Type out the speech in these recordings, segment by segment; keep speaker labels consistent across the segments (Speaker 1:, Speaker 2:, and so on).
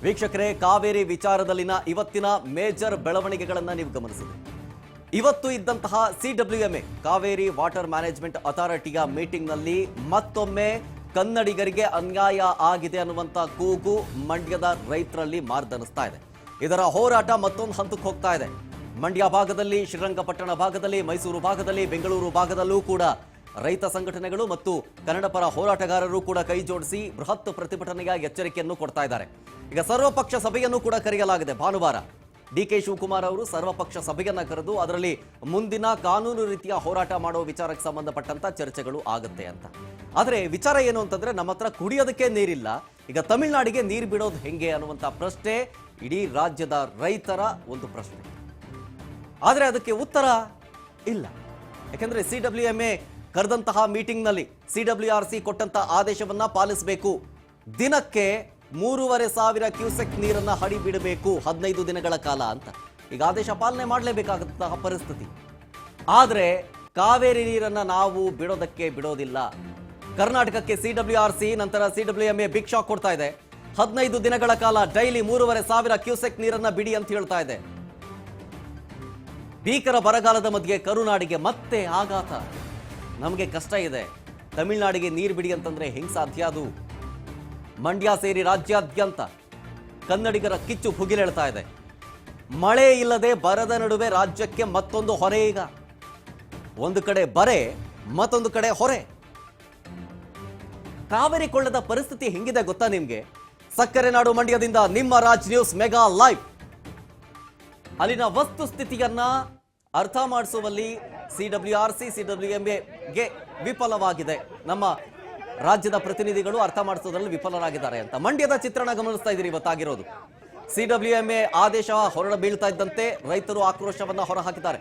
Speaker 1: ವೀಕ್ಷಕರೇ, ಕಾವೇರಿ ವಿಚಾರದಲ್ಲಿನ ಇವತ್ತಿನ ಮೇಜರ್ ಬೆಳವಣಿಗೆಗಳನ್ನು ನೀವು ಗಮನಿಸಿದೆ. ಇವತ್ತು ಇದ್ದಂತಹ CWMA ಕಾವೇರಿ ವಾಟರ್ ಮ್ಯಾನೇಜ್ಮೆಂಟ್ ಅಥಾರಿಟಿಯ ಮೀಟಿಂಗ್ನಲ್ಲಿ ಮತ್ತೊಮ್ಮೆ ಕನ್ನಡಿಗರಿಗೆ ಅನ್ಯಾಯ ಆಗಿದೆ ಅನ್ನುವಂಥ ಕೂಗು ಮಂಡ್ಯದ ರೈತರಲ್ಲಿ ಮಾರ್ದನಿಸ್ತಾ ಇದೆ. ಇದರ ಹೋರಾಟ ಮತ್ತೊಂದು ಹಂತಕ್ಕೆ ಹೋಗ್ತಾ ಇದೆ. ಮಂಡ್ಯ ಭಾಗದಲ್ಲಿ, ಶ್ರೀರಂಗಪಟ್ಟಣ ಭಾಗದಲ್ಲಿ, ಮೈಸೂರು ಭಾಗದಲ್ಲಿ, ಬೆಂಗಳೂರು ಭಾಗದಲ್ಲೂ ಕೂಡ ರೈತ ಸಂಘಟನೆಗಳು ಮತ್ತು ಕನ್ನಡ ಪರ ಹೋರಾಟಗಾರರು ಕೂಡ ಕೈ ಜೋಡಿಸಿ ಬೃಹತ್ ಪ್ರತಿಭಟನೆಯ ಎಚ್ಚರಿಕೆಯನ್ನು ಕೊಡ್ತಾ ಇದ್ದಾರೆ. ಈಗ ಸರ್ವಪಕ್ಷ ಸಭೆಯನ್ನು ಕೂಡ ಕರೆಯಲಾಗಿದೆ. ಭಾನುವಾರ DK ಶಿವಕುಮಾರ್ ಅವರು ಸರ್ವಪಕ್ಷ ಸಭೆಯನ್ನ ಕರೆದು ಅದರಲ್ಲಿ ಮುಂದಿನ ಕಾನೂನು ರೀತಿಯ ಹೋರಾಟ ಮಾಡೋ ವಿಚಾರಕ್ಕೆ ಸಂಬಂಧಪಟ್ಟಂತ ಚರ್ಚೆಗಳು ಆಗುತ್ತೆ ಅಂತ. ಆದರೆ ವಿಚಾರ ಏನು ಅಂತಂದ್ರೆ, ನಮ್ಮ ಹತ್ರ ಕುಡಿಯೋದಕ್ಕೆ ನೀರಿಲ್ಲ, ಈಗ ತಮಿಳುನಾಡಿಗೆ ನೀರು ಬಿಡೋದು ಹೆಂಗೆ ಅನ್ನುವಂಥ ಪ್ರಶ್ನೆ ಇಡೀ ರಾಜ್ಯದ ರೈತರ ಒಂದು ಪ್ರಶ್ನೆ. ಆದರೆ ಅದಕ್ಕೆ ಉತ್ತರ ಇಲ್ಲ. ಯಾಕೆಂದ್ರೆ CWMA ಕರೆದಂತಹ ಮೀಟಿಂಗ್ನಲ್ಲಿ CWRC ಕೊಟ್ಟಂತ ಆದೇಶವನ್ನ ಪಾಲಿಸಬೇಕು. ದಿನಕ್ಕೆ 3,500 ಕ್ಯೂಸೆಕ್ ನೀರನ್ನ ಹಡಿ ಬಿಡಬೇಕು 15 ದಿನಗಳ ಕಾಲ ಅಂತ. ಈಗ ಆದೇಶ ಪಾಲನೆ ಮಾಡಲೇಬೇಕಾದಂತಹ ಪರಿಸ್ಥಿತಿ. ಆದರೆ ಕಾವೇರಿ ನೀರನ್ನ ನಾವು ಬಿಡೋದಕ್ಕೆ ಬಿಡೋದಿಲ್ಲ. ಕರ್ನಾಟಕಕ್ಕೆ CWRC ನಂತರ CWMA ಬಿಗ್ ಶಾಕ್ ಕೊಡ್ತಾ ಇದೆ. 15 ದಿನಗಳ ಕಾಲ ಡೈಲಿ 3,500 ಕ್ಯೂಸೆಕ್ ನೀರನ್ನ ಬಿಡಿ ಅಂತ ಹೇಳ್ತಾ ಇದೆ. ಭೀಕರ ಬರಗಾಲದ ಮಧ್ಯೆ ಕರುನಾಡಿಗೆ ಮತ್ತೆ ಆಘಾತ. ನಮಗೆ ಕಷ್ಟ ಇದೆ, ತಮಿಳುನಾಡಿಗೆ ನೀರು ಬಿಡಿ ಅಂತಂದ್ರೆ ಹೆಂಗ್ ಸಾಧ್ಯ ಅದು? ಮಂಡ್ಯ ಸೇರಿ ರಾಜ್ಯಾದ್ಯಂತ ಕನ್ನಡಿಗರ ಕಿಚ್ಚು ಭುಗಿಲೇಳ್ತಾ ಇದೆ. ಮಳೆ ಇಲ್ಲದೆ ಬರದ ನಡುವೆ ರಾಜ್ಯಕ್ಕೆ ಮತ್ತೊಂದು ಹೊರೆ. ಈಗ ಒಂದು ಕಡೆ ಬರೆ, ಮತ್ತೊಂದು ಕಡೆ ಹೊರೆ. ಕಾವೇರಿ ಕೊಳ್ಳದ ಪರಿಸ್ಥಿತಿ ಹೆಂಗಿದೆ ಗೊತ್ತಾ ನಿಮ್ಗೆ? ಸಕ್ಕರೆ ನಾಡು ಮಂಡ್ಯದಿಂದ ನಿಮ್ಮ ರಾಜ್ ನ್ಯೂಸ್ ಮೆಗಾ ಲೈವ್ ಅಲ್ಲಿನ ವಸ್ತುಸ್ಥಿತಿಯನ್ನ ಅರ್ಥ ಮಾಡಿಸುವಲ್ಲಿ CWRC CWMAಗೆ ವಿಫಲವಾಗಿದೆ. ನಮ್ಮ ರಾಜ್ಯದ ಪ್ರತಿನಿಧಿಗಳು ಅರ್ಥ ಮಾಡಿಸೋದ್ರಲ್ಲಿ ವಿಫಲರಾಗಿದ್ದಾರೆ ಅಂತ ಮಂಡ್ಯದ ಚಿತ್ರಣ ಗಮನಿಸ್ತಾ ಇದ್ದೀರಿ. ಇವತ್ತಾಗಿರೋದು CWMA ಆದೇಶ ಹೊರ ಬೀಳ್ತಾ ಇದ್ದಂತೆ ರೈತರು ಆಕ್ರೋಶವನ್ನ ಹೊರಹಾಕಿದ್ದಾರೆ.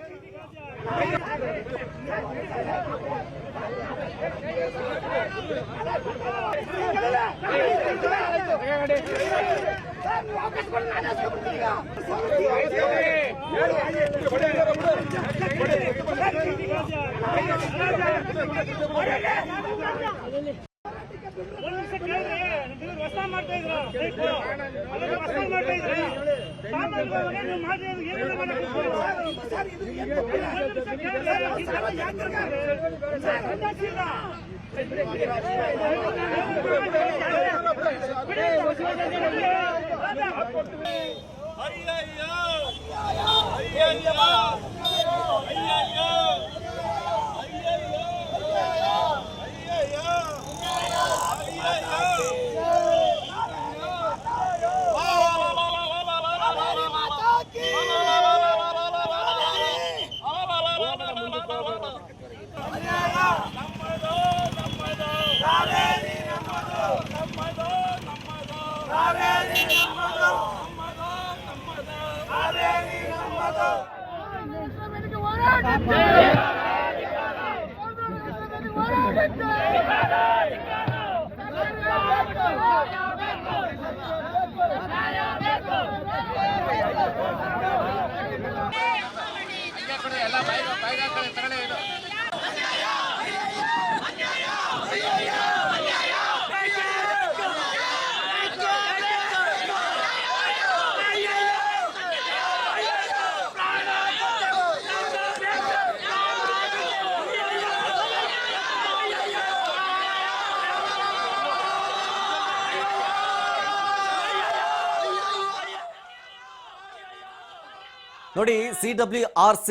Speaker 1: ನೋಡಿ, CWRC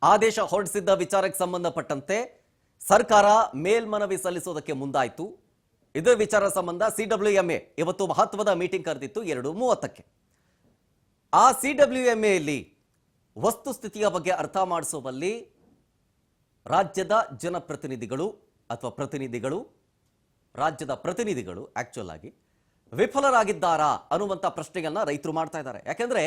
Speaker 1: ಆದೇಶ ಹೊರಡಿಸಿದ್ದ ವಿಚಾರಕ್ಕೆ ಸಂಬಂಧಪಟ್ಟಂತೆ ಸರ್ಕಾರ ಮೇಲ್ಮನವಿ ಸಲ್ಲಿಸೋದಕ್ಕೆ ಮುಂದಾಯಿತು. ಇದರ ವಿಚಾರ ಸಂಬಂಧ CWMA ಇವತ್ತು ಮಹತ್ವದ ಮೀಟಿಂಗ್ ಕರೆದಿತ್ತು 2:30ಕ್ಕೆ. ಆ CWMAಯಲ್ಲಿ ವಸ್ತುಸ್ಥಿತಿಯ ಬಗ್ಗೆ ಅರ್ಥ ಮಾಡಿಸುವಲ್ಲಿ ರಾಜ್ಯದ ಜನಪ್ರತಿನಿಧಿಗಳು ಅಥವಾ ರಾಜ್ಯದ ಪ್ರತಿನಿಧಿಗಳು ಆಕ್ಚುಲ್ ಆಗಿ ವಿಫಲರಾಗಿದ್ದಾರಾ ಅನ್ನುವಂಥ ಪ್ರಶ್ನೆಗಳನ್ನ ರೈತರು ಮಾಡ್ತಾ ಇದ್ದಾರೆ. ಯಾಕೆಂದ್ರೆ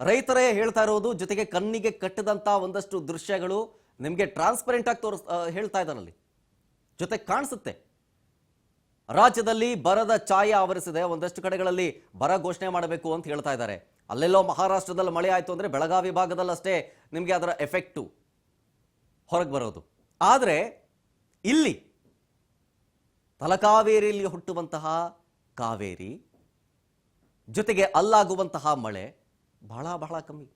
Speaker 1: ರೈತರೇ ಹೇಳ್ತಾ ಇರೋದು, ಜೊತೆಗೆ ಕಣ್ಣಿಗೆ ಕಟ್ಟದಂತ ಒಂದಷ್ಟು ದೃಶ್ಯಗಳು ನಿಮಗೆ ಟ್ರಾನ್ಸ್ಪರೆಂಟ್ ಆಗಿ ಹೇಳ್ತಾ ಇದ್ದಾರಲ್ಲಿ, ಜೊತೆ ಕಾಣಿಸುತ್ತೆ. ರಾಜ್ಯದಲ್ಲಿ ಬರದ ಛಾಯೆ ಆವರಿಸಿದೆ. ಒಂದಷ್ಟು ಕಡೆಗಳಲ್ಲಿ ಬರ ಘೋಷಣೆ ಮಾಡಬೇಕು ಅಂತ ಹೇಳ್ತಾ ಇದ್ದಾರೆ. ಅಲ್ಲೆಲ್ಲೋ ಮಹಾರಾಷ್ಟ್ರದಲ್ಲಿ ಮಳೆ ಆಯಿತು ಅಂದರೆ ಬೆಳಗಾವಿ ಭಾಗದಲ್ಲಿ ಅಷ್ಟೇ ನಿಮಗೆ ಅದರ ಎಫೆಕ್ಟು ಹೊರಗೆ ಬರೋದು. ಆದರೆ ಇಲ್ಲಿ ತಲಕಾವೇರಿಯಲ್ಲಿ ಹುಟ್ಟುವಂತಹ ಕಾವೇರಿ ಜೊತೆಗೆ ಅಲ್ಲಾಗುವಂತಹ ಮಳೆ ಬಹಳ ಬಹಳ ಕಮ್ಮಿ,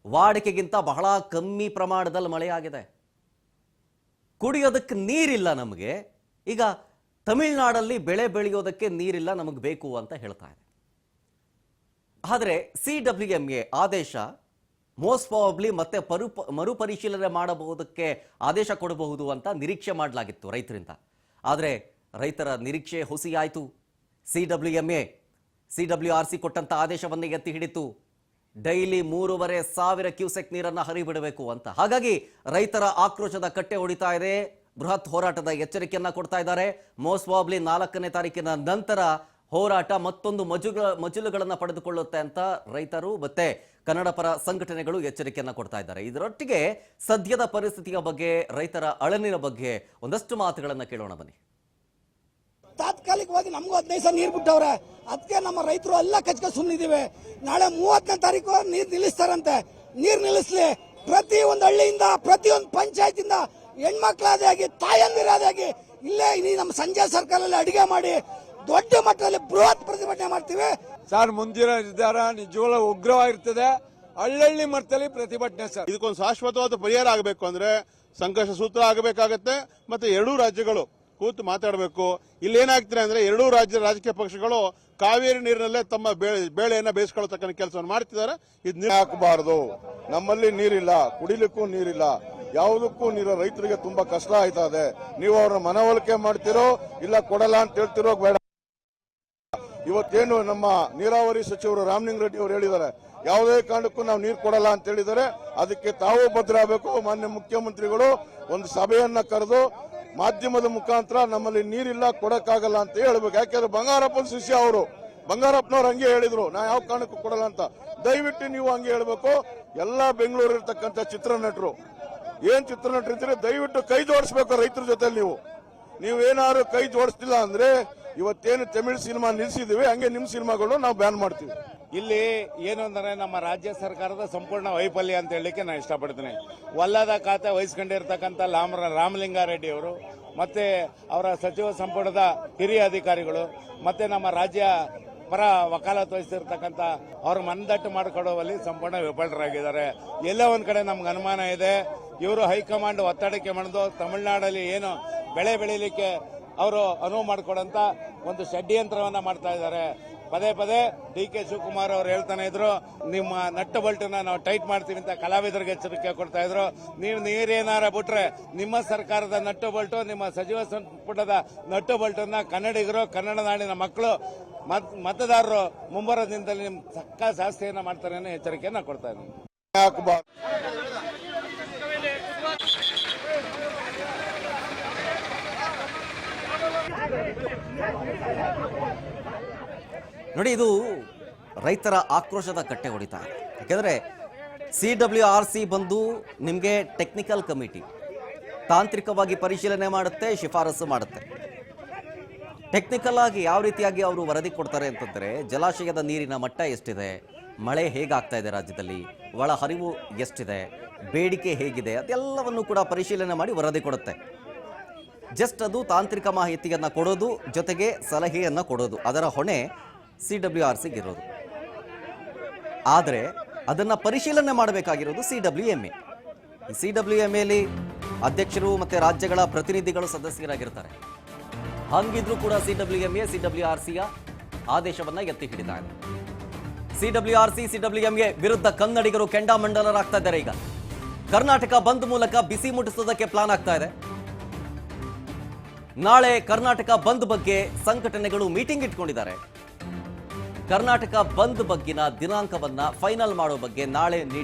Speaker 1: ವಾಡಿಕೆಗಿಂತ ಬಹಳ ಕಮ್ಮಿ ಪ್ರಮಾಣದಲ್ಲಿ ಮಳೆ ಆಗಿದೆ. ಕುಡಿಯೋದಕ್ಕೆ ನೀರಿಲ್ಲ ನಮಗೆ. ಈಗ ತಮಿಳುನಾಡಲ್ಲಿ ಬೆಳೆ ಬೆಳೆಯೋದಕ್ಕೆ ನೀರಿಲ್ಲ, ನಮಗೆ ಬೇಕು ಅಂತ ಹೇಳ್ತಾ ಇದೆ. ಆದರೆ CWMA ಆದೇಶ ಮೋಸ್ಟ್ ಪ್ರಾಬಬ್ಲಿ ಮತ್ತೆ ಮರುಪರಿಶೀಲನೆ ಮಾಡಬಹುದಕ್ಕೆ ಆದೇಶ ಕೊಡಬಹುದು ಅಂತ ನಿರೀಕ್ಷೆ ಮಾಡಲಾಗಿತ್ತು ರೈತರಿಂದ. ಆದರೆ ರೈತರ ನಿರೀಕ್ಷೆ ಹುಸಿಯಾಯಿತು. CWRC ಕೊಟ್ಟಂತ ಆದೇಶವನ್ನೇ ಎತ್ತಿ ಹಿಡಿತು. ಡೈಲಿ 3,500 ಕ್ಯೂಸೆಕ್ ನೀರನ್ನು ಹರಿಬಿಡಬೇಕು ಅಂತ. ಹಾಗಾಗಿ ರೈತರ ಆಕ್ರೋಶದ ಕಟ್ಟೆ ಹೊಡಿತಾ ಇದೆ. ಬೃಹತ್ ಹೋರಾಟದ ಎಚ್ಚರಿಕೆಯನ್ನ ಕೊಡ್ತಾ ಇದ್ದಾರೆ. ಮೋಸ್ಟ್ ಪ್ರಾಬಬ್ಲಿ 4ನೇ ತಾರೀಕಿನ ನಂತರ ಹೋರಾಟ ಮತ್ತೊಂದು ಮಜಲುಗಳನ್ನು ಪಡೆದುಕೊಳ್ಳುತ್ತೆ ಅಂತ ರೈತರು ಮತ್ತೆ ಕನ್ನಡ ಪರ ಸಂಘಟನೆಗಳು ಎಚ್ಚರಿಕೆಯನ್ನ ಕೊಡ್ತಾ ಇದ್ದಾರೆ. ಇದರೊಟ್ಟಿಗೆ ಸದ್ಯದ ಪರಿಸ್ಥಿತಿಯ ಬಗ್ಗೆ, ರೈತರ ಅಳನಿನ ಬಗ್ಗೆ ಒಂದಷ್ಟು ಮಾತುಗಳನ್ನ ಕೇಳೋಣ ಬನ್ನಿ.
Speaker 2: ತಾತ್ಕಾಲಿಕವಾಗಿ ನಮಗೂ 15 ಸಾವಿರ ನೀರು ಬಿಟ್ಟವ್ರೆ. ಅದಕ್ಕೆ ನಮ್ಮ ರೈತರು ಎಲ್ಲ ಕಚ್ಕ ಸುಮ್ಮನಿದ್ದೀವಿ. ನಾಳೆ 30ನೇ ತಾರೀಕು ನೀರು ನಿಲ್ಲಿಸ್ತಾರಂತೆ. ನೀರು ನಿಲ್ಲಿಸ್ಲಿ. ಪ್ರತಿಯೊಂದು ಹಳ್ಳಿಯಿಂದ, ಪ್ರತಿಯೊಂದು ಪಂಚಾಯತಿಂದ ಹೆಣ್ಮಕ್ಳಾದೇ ಆಗಿ, ತಾಯಂದಿರಾದೇ ಆಗಿ ಇಲ್ಲೇ ನಮ್ಮ ಸಂಜೆ ಸರ್ಕಲಲ್ಲಿ ಅಡಿಗೆ ಮಾಡಿ ದೊಡ್ಡ ಮಟ್ಟದಲ್ಲಿ ಬೃಹತ್ ಪ್ರತಿಭಟನೆ ಮಾಡ್ತೀವಿ.
Speaker 3: ಸರ್, ಮುಂದಿನ ನಿರ್ಧಾರ ನಿಜವಾಗ್ಲೂ ಉಗ್ರವಾಗಿರ್ತದೆ. ಹಳ್ಳಿ ಮಟ್ಟದಲ್ಲಿ ಪ್ರತಿಭಟನೆ ಸರ್.
Speaker 4: ಇದಕ್ಕೊಂದು ಶಾಶ್ವತವಾದ ಪರಿಹಾರ ಆಗಬೇಕು ಅಂದ್ರೆ ಸಂಘರ್ಷ ಸೂತ್ರ ಆಗಬೇಕಾಗತ್ತೆ. ಮತ್ತೆ ಎರಡೂ ರಾಜ್ಯಗಳು ಕೂತು ಮಾತಾಡಬೇಕು. ಇಲ್ಲೇನಾಗ್ತಿದೆ ಅಂದ್ರೆ ಎರಡೂ ರಾಜ್ಯದ ರಾಜಕೀಯ ಪಕ್ಷಗಳು ಕಾವೇರಿ ನೀರಿನಲ್ಲೇ ತಮ್ಮ ಬೇಳೆಯನ್ನ ಬೇಯಿಸ್ಕೊಳ್ತಕ್ಕಂಥ ಕೆಲಸವನ್ನು ಮಾಡ್ತಿದ್ದಾರೆ. ಇದು ನೀರು ಹಾಕಬಾರದು. ನಮ್ಮಲ್ಲಿ ನೀರಿಲ್ಲ, ಕುಡಿಲಿಕ್ಕೂ ನೀರಿಲ್ಲ, ಯಾವುದಕ್ಕೂ ನೀರು. ರೈತರಿಗೆ ತುಂಬಾ ಕಷ್ಟ ಆಯ್ತಾ ಇದೆ. ನೀವು ಅವ್ರನ್ನ ಮನವೊಲಿಕೆ ಮಾಡ್ತಿರೋ ಇಲ್ಲ ಕೊಡಲ್ಲ ಅಂತ ಹೇಳ್ತಿರೋ ಬೇಡ. ಇವತ್ತೇನು ನಮ್ಮ ನೀರಾವರಿ ಸಚಿವರು ರಾಮಲಿಂಗ ರೆಡ್ಡಿ ಅವರು ಹೇಳಿದ್ದಾರೆ, ಯಾವುದೇ ಕಾರಣಕ್ಕೂ ನಾವು ನೀರು ಕೊಡಲ್ಲ ಅಂತ ಹೇಳಿದ್ದಾರೆ. ಅದಕ್ಕೆ ತಾವು ಬದ್ಧರಾಗಬೇಕು. ಮಾನ್ಯ ಮುಖ್ಯಮಂತ್ರಿಗಳು ಒಂದು ಸಭೆಯನ್ನ ಕರೆದು ಮಾಧ್ಯಮದ ಮುಖಾಂತರ ನಮ್ಮಲ್ಲಿ ನೀರಿಲ್ಲ, ಕೊಡಕ್ಕಾಗಲ್ಲ ಅಂತ ಹೇಳ್ಬೇಕು. ಯಾಕೆಂದ್ರೆ ಬಂಗಾರಪ್ಪನ ಶಿಷ್ಯ ಅವರು, ಬಂಗಾರಪ್ಪನವ್ರು ಹಂಗೆ ಹೇಳಿದ್ರು, ನಾ ಯಾವ ಕಾರಣಕ್ಕೂ ಕೊಡಲ್ಲ ಅಂತ. ದಯವಿಟ್ಟು ನೀವು ಹಂಗೆ ಹೇಳ್ಬೇಕು. ಎಲ್ಲಾ ಬೆಂಗಳೂರು ಇರ್ತಕ್ಕಂಥ ಚಿತ್ರನಟರು, ಏನ್ ಚಿತ್ರನಟರು ಇದ್ರೆ ದಯವಿಟ್ಟು ಕೈ ಜೋಡಿಸ್ಬೇಕು ರೈತರ ಜೊತೆ. ನೀವೇನಾದ್ರು ಕೈ ಜೋಡಿಸ್ತಿಲ್ಲ ಅಂದ್ರೆ ಇವತ್ತೇನು ತಮಿಳ್ ಸಿನಿಮಾ ನಿಲ್ಸಿದೀವಿ, ಹಂಗೆ ನಿಮ್ ಸಿನಿಮಾಗಳು ನಾವು ಬ್ಯಾನ್ ಮಾಡ್ತೀವಿ.
Speaker 3: ಇಲ್ಲಿ ಏನು ಅಂದ್ರೆ ನಮ್ಮ ರಾಜ್ಯ ಸರ್ಕಾರದ ಸಂಪೂರ್ಣ ವೈಫಲ್ಯ ಅಂತ ಹೇಳಲಿಕ್ಕೆ ನಾನು ಇಷ್ಟಪಡ್ತೀನಿ. ವಲ್ಲದ ಖಾತೆ ವಹಿಸ್ಕೊಂಡಿರ್ತಕ್ಕಂಥ ರಾಮಲಿಂಗಾರೆಡ್ಡಿ ಅವರು ಮತ್ತೆ ಅವರ ಸಚಿವ ಸಂಪುಟದ ಹಿರಿಯ ಅಧಿಕಾರಿಗಳು ಮತ್ತೆ ನಮ್ಮ ರಾಜ್ಯ ಪರ ವಕಾಲತ್ ವಹಿಸಿರ್ತಕ್ಕಂಥ ಅವ್ರ ಮನದಟ್ಟು ಮಾಡಿಕೊಡುವಲ್ಲಿ ಸಂಪೂರ್ಣ ವಿಫಲರಾಗಿದ್ದಾರೆ. ಎಲ್ಲ ಒಂದ್ ಕಡೆ ನಮ್ಗೆ ಅನುಮಾನ ಇದೆ, ಇವರು ಹೈಕಮಾಂಡ್ ಒತ್ತಡಕ್ಕೆ ಮಾಡಿದು ತಮಿಳುನಾಡಲ್ಲಿ ಏನು ಬೆಳೆ ಬೆಳೀಲಿಕ್ಕೆ ಅವರು ಅನುವು ಮಾಡಿಕೊಡಂತ ಒಂದು ಷಡ್ಯಂತ್ರವನ್ನ ಮಾಡ್ತಾ ಇದ್ದಾರೆ. ಪದೇ ಪದೇ DK ಶಿವಕುಮಾರ್ ಅವರು ಹೇಳ್ತಾನೆ ಇದ್ರು, ನಿಮ್ಮ ನಟ್ಟು ಬಲ್ಟನ್ನ ನಾವು ಟೈಟ್ ಮಾಡ್ತೀವಿ ಅಂತ ಕಲಾವಿದರಿಗೆ ಎಚ್ಚರಿಕೆ ಕೊಡ್ತಾ ಇದ್ರು. ನೀವು ನೀರೇನಾರ ಬಿಟ್ರೆ ನಿಮ್ಮ ಸರ್ಕಾರದ ನಟ್ಟು ಬಲ್ಟು, ನಿಮ್ಮ ಸಚಿವ ಸಂಪುಟದ ನಟ್ಟು ಬಲ್ಟನ್ನ ಕನ್ನಡಿಗರು, ಕನ್ನಡ ನಾಡಿನ ಮಕ್ಕಳು, ಮತದಾರರು ಮುಂಬರುವ ದಿನದಲ್ಲಿ ನಿಮ್ ಸಕ್ಕ ಶಾಸ್ತಿಯನ್ನ ಮಾಡ್ತಾರೆ ಅನ್ನೋ ಎಚ್ಚರಿಕೆಯನ್ನ ಕೊಡ್ತಾ ಇದ್ದೀನಿ.
Speaker 1: ನೋಡಿ, ಇದು ರೈತರ ಆಕ್ರೋಶದ ಕಟ್ಟೆ ಹೊಡಿತಾ ಇದೆ. ಯಾಕೆಂದರೆ CWRC ಬಂದು ನಿಮಗೆ ಟೆಕ್ನಿಕಲ್ ಕಮಿಟಿ ತಾಂತ್ರಿಕವಾಗಿ ಪರಿಶೀಲನೆ ಮಾಡುತ್ತೆ, ಶಿಫಾರಸು ಮಾಡುತ್ತೆ. ಟೆಕ್ನಿಕಲ್ ಆಗಿ ಯಾವ ರೀತಿಯಾಗಿ ಅವರು ವರದಿ ಕೊಡ್ತಾರೆ ಅಂತಂದರೆ, ಜಲಾಶಯದ ನೀರಿನ ಮಟ್ಟ ಎಷ್ಟಿದೆ, ಮಳೆ ಹೇಗಾಗ್ತಾ ಇದೆ ರಾಜ್ಯದಲ್ಲಿ, ಒಳ ಹರಿವು ಎಷ್ಟಿದೆ, ಬೇಡಿಕೆ ಹೇಗಿದೆ, ಅದೆಲ್ಲವನ್ನು ಕೂಡ ಪರಿಶೀಲನೆ ಮಾಡಿ ವರದಿ ಕೊಡುತ್ತೆ. ಜಸ್ಟ್ ಅದು ತಾಂತ್ರಿಕ ಮಾಹಿತಿಯನ್ನು ಕೊಡೋದು, ಜೊತೆಗೆ ಸಲಹೆಯನ್ನು ಕೊಡೋದು, ಅದರ ಹೊಣೆ CWRCಗೆ ಇರೋದು. ಆದರೆ ಅದನ್ನು ಪರಿಶೀಲನೆ ಮಾಡಬೇಕಾಗಿರೋದು CWMA. ಈ CWMAಲಿ ಅಧ್ಯಕ್ಷರು ಮತ್ತು ರಾಜ್ಯಗಳ ಪ್ರತಿನಿಧಿಗಳು ಸದಸ್ಯರಾಗಿರ್ತಾರೆ. ಹಂಗಿದ್ರೂ ಕೂಡ CWRCಯ ಆದೇಶವನ್ನು ಎತ್ತಿ ಹಿಡಿತಾ ಇದೆ. CWMA ವಿರುದ್ಧ ಕನ್ನಡಿಗರು ಕೆಂಡಾಮಂಡಲರಾಗ್ತಾ ಇದ್ದಾರೆ. ಈಗ ಕರ್ನಾಟಕ ಬಂದ್ ಮೂಲಕ ಬಿಸಿ ಮುಟ್ಟಿಸೋದಕ್ಕೆ ಪ್ಲಾನ್ ಆಗ್ತಾ ಇದೆ. ನಾಳೆ ಕರ್ನಾಟಕ ಬಂದ್ ಬಗ್ಗೆ ಸಂಘಟನೆಗಳು ಮೀಟಿಂಗ್ ಇಟ್ಕೊಂಡಿದ್ದಾರೆ. ಕರ್ನಾಟಕ ಬಂದ್ ಬಗ್ಗಿನ ದಿನಾಂಕವನ್ನ ಫೈನಲ್ ಮಾಡೋ ಬಗ್ಗೆ ನಾಳೆ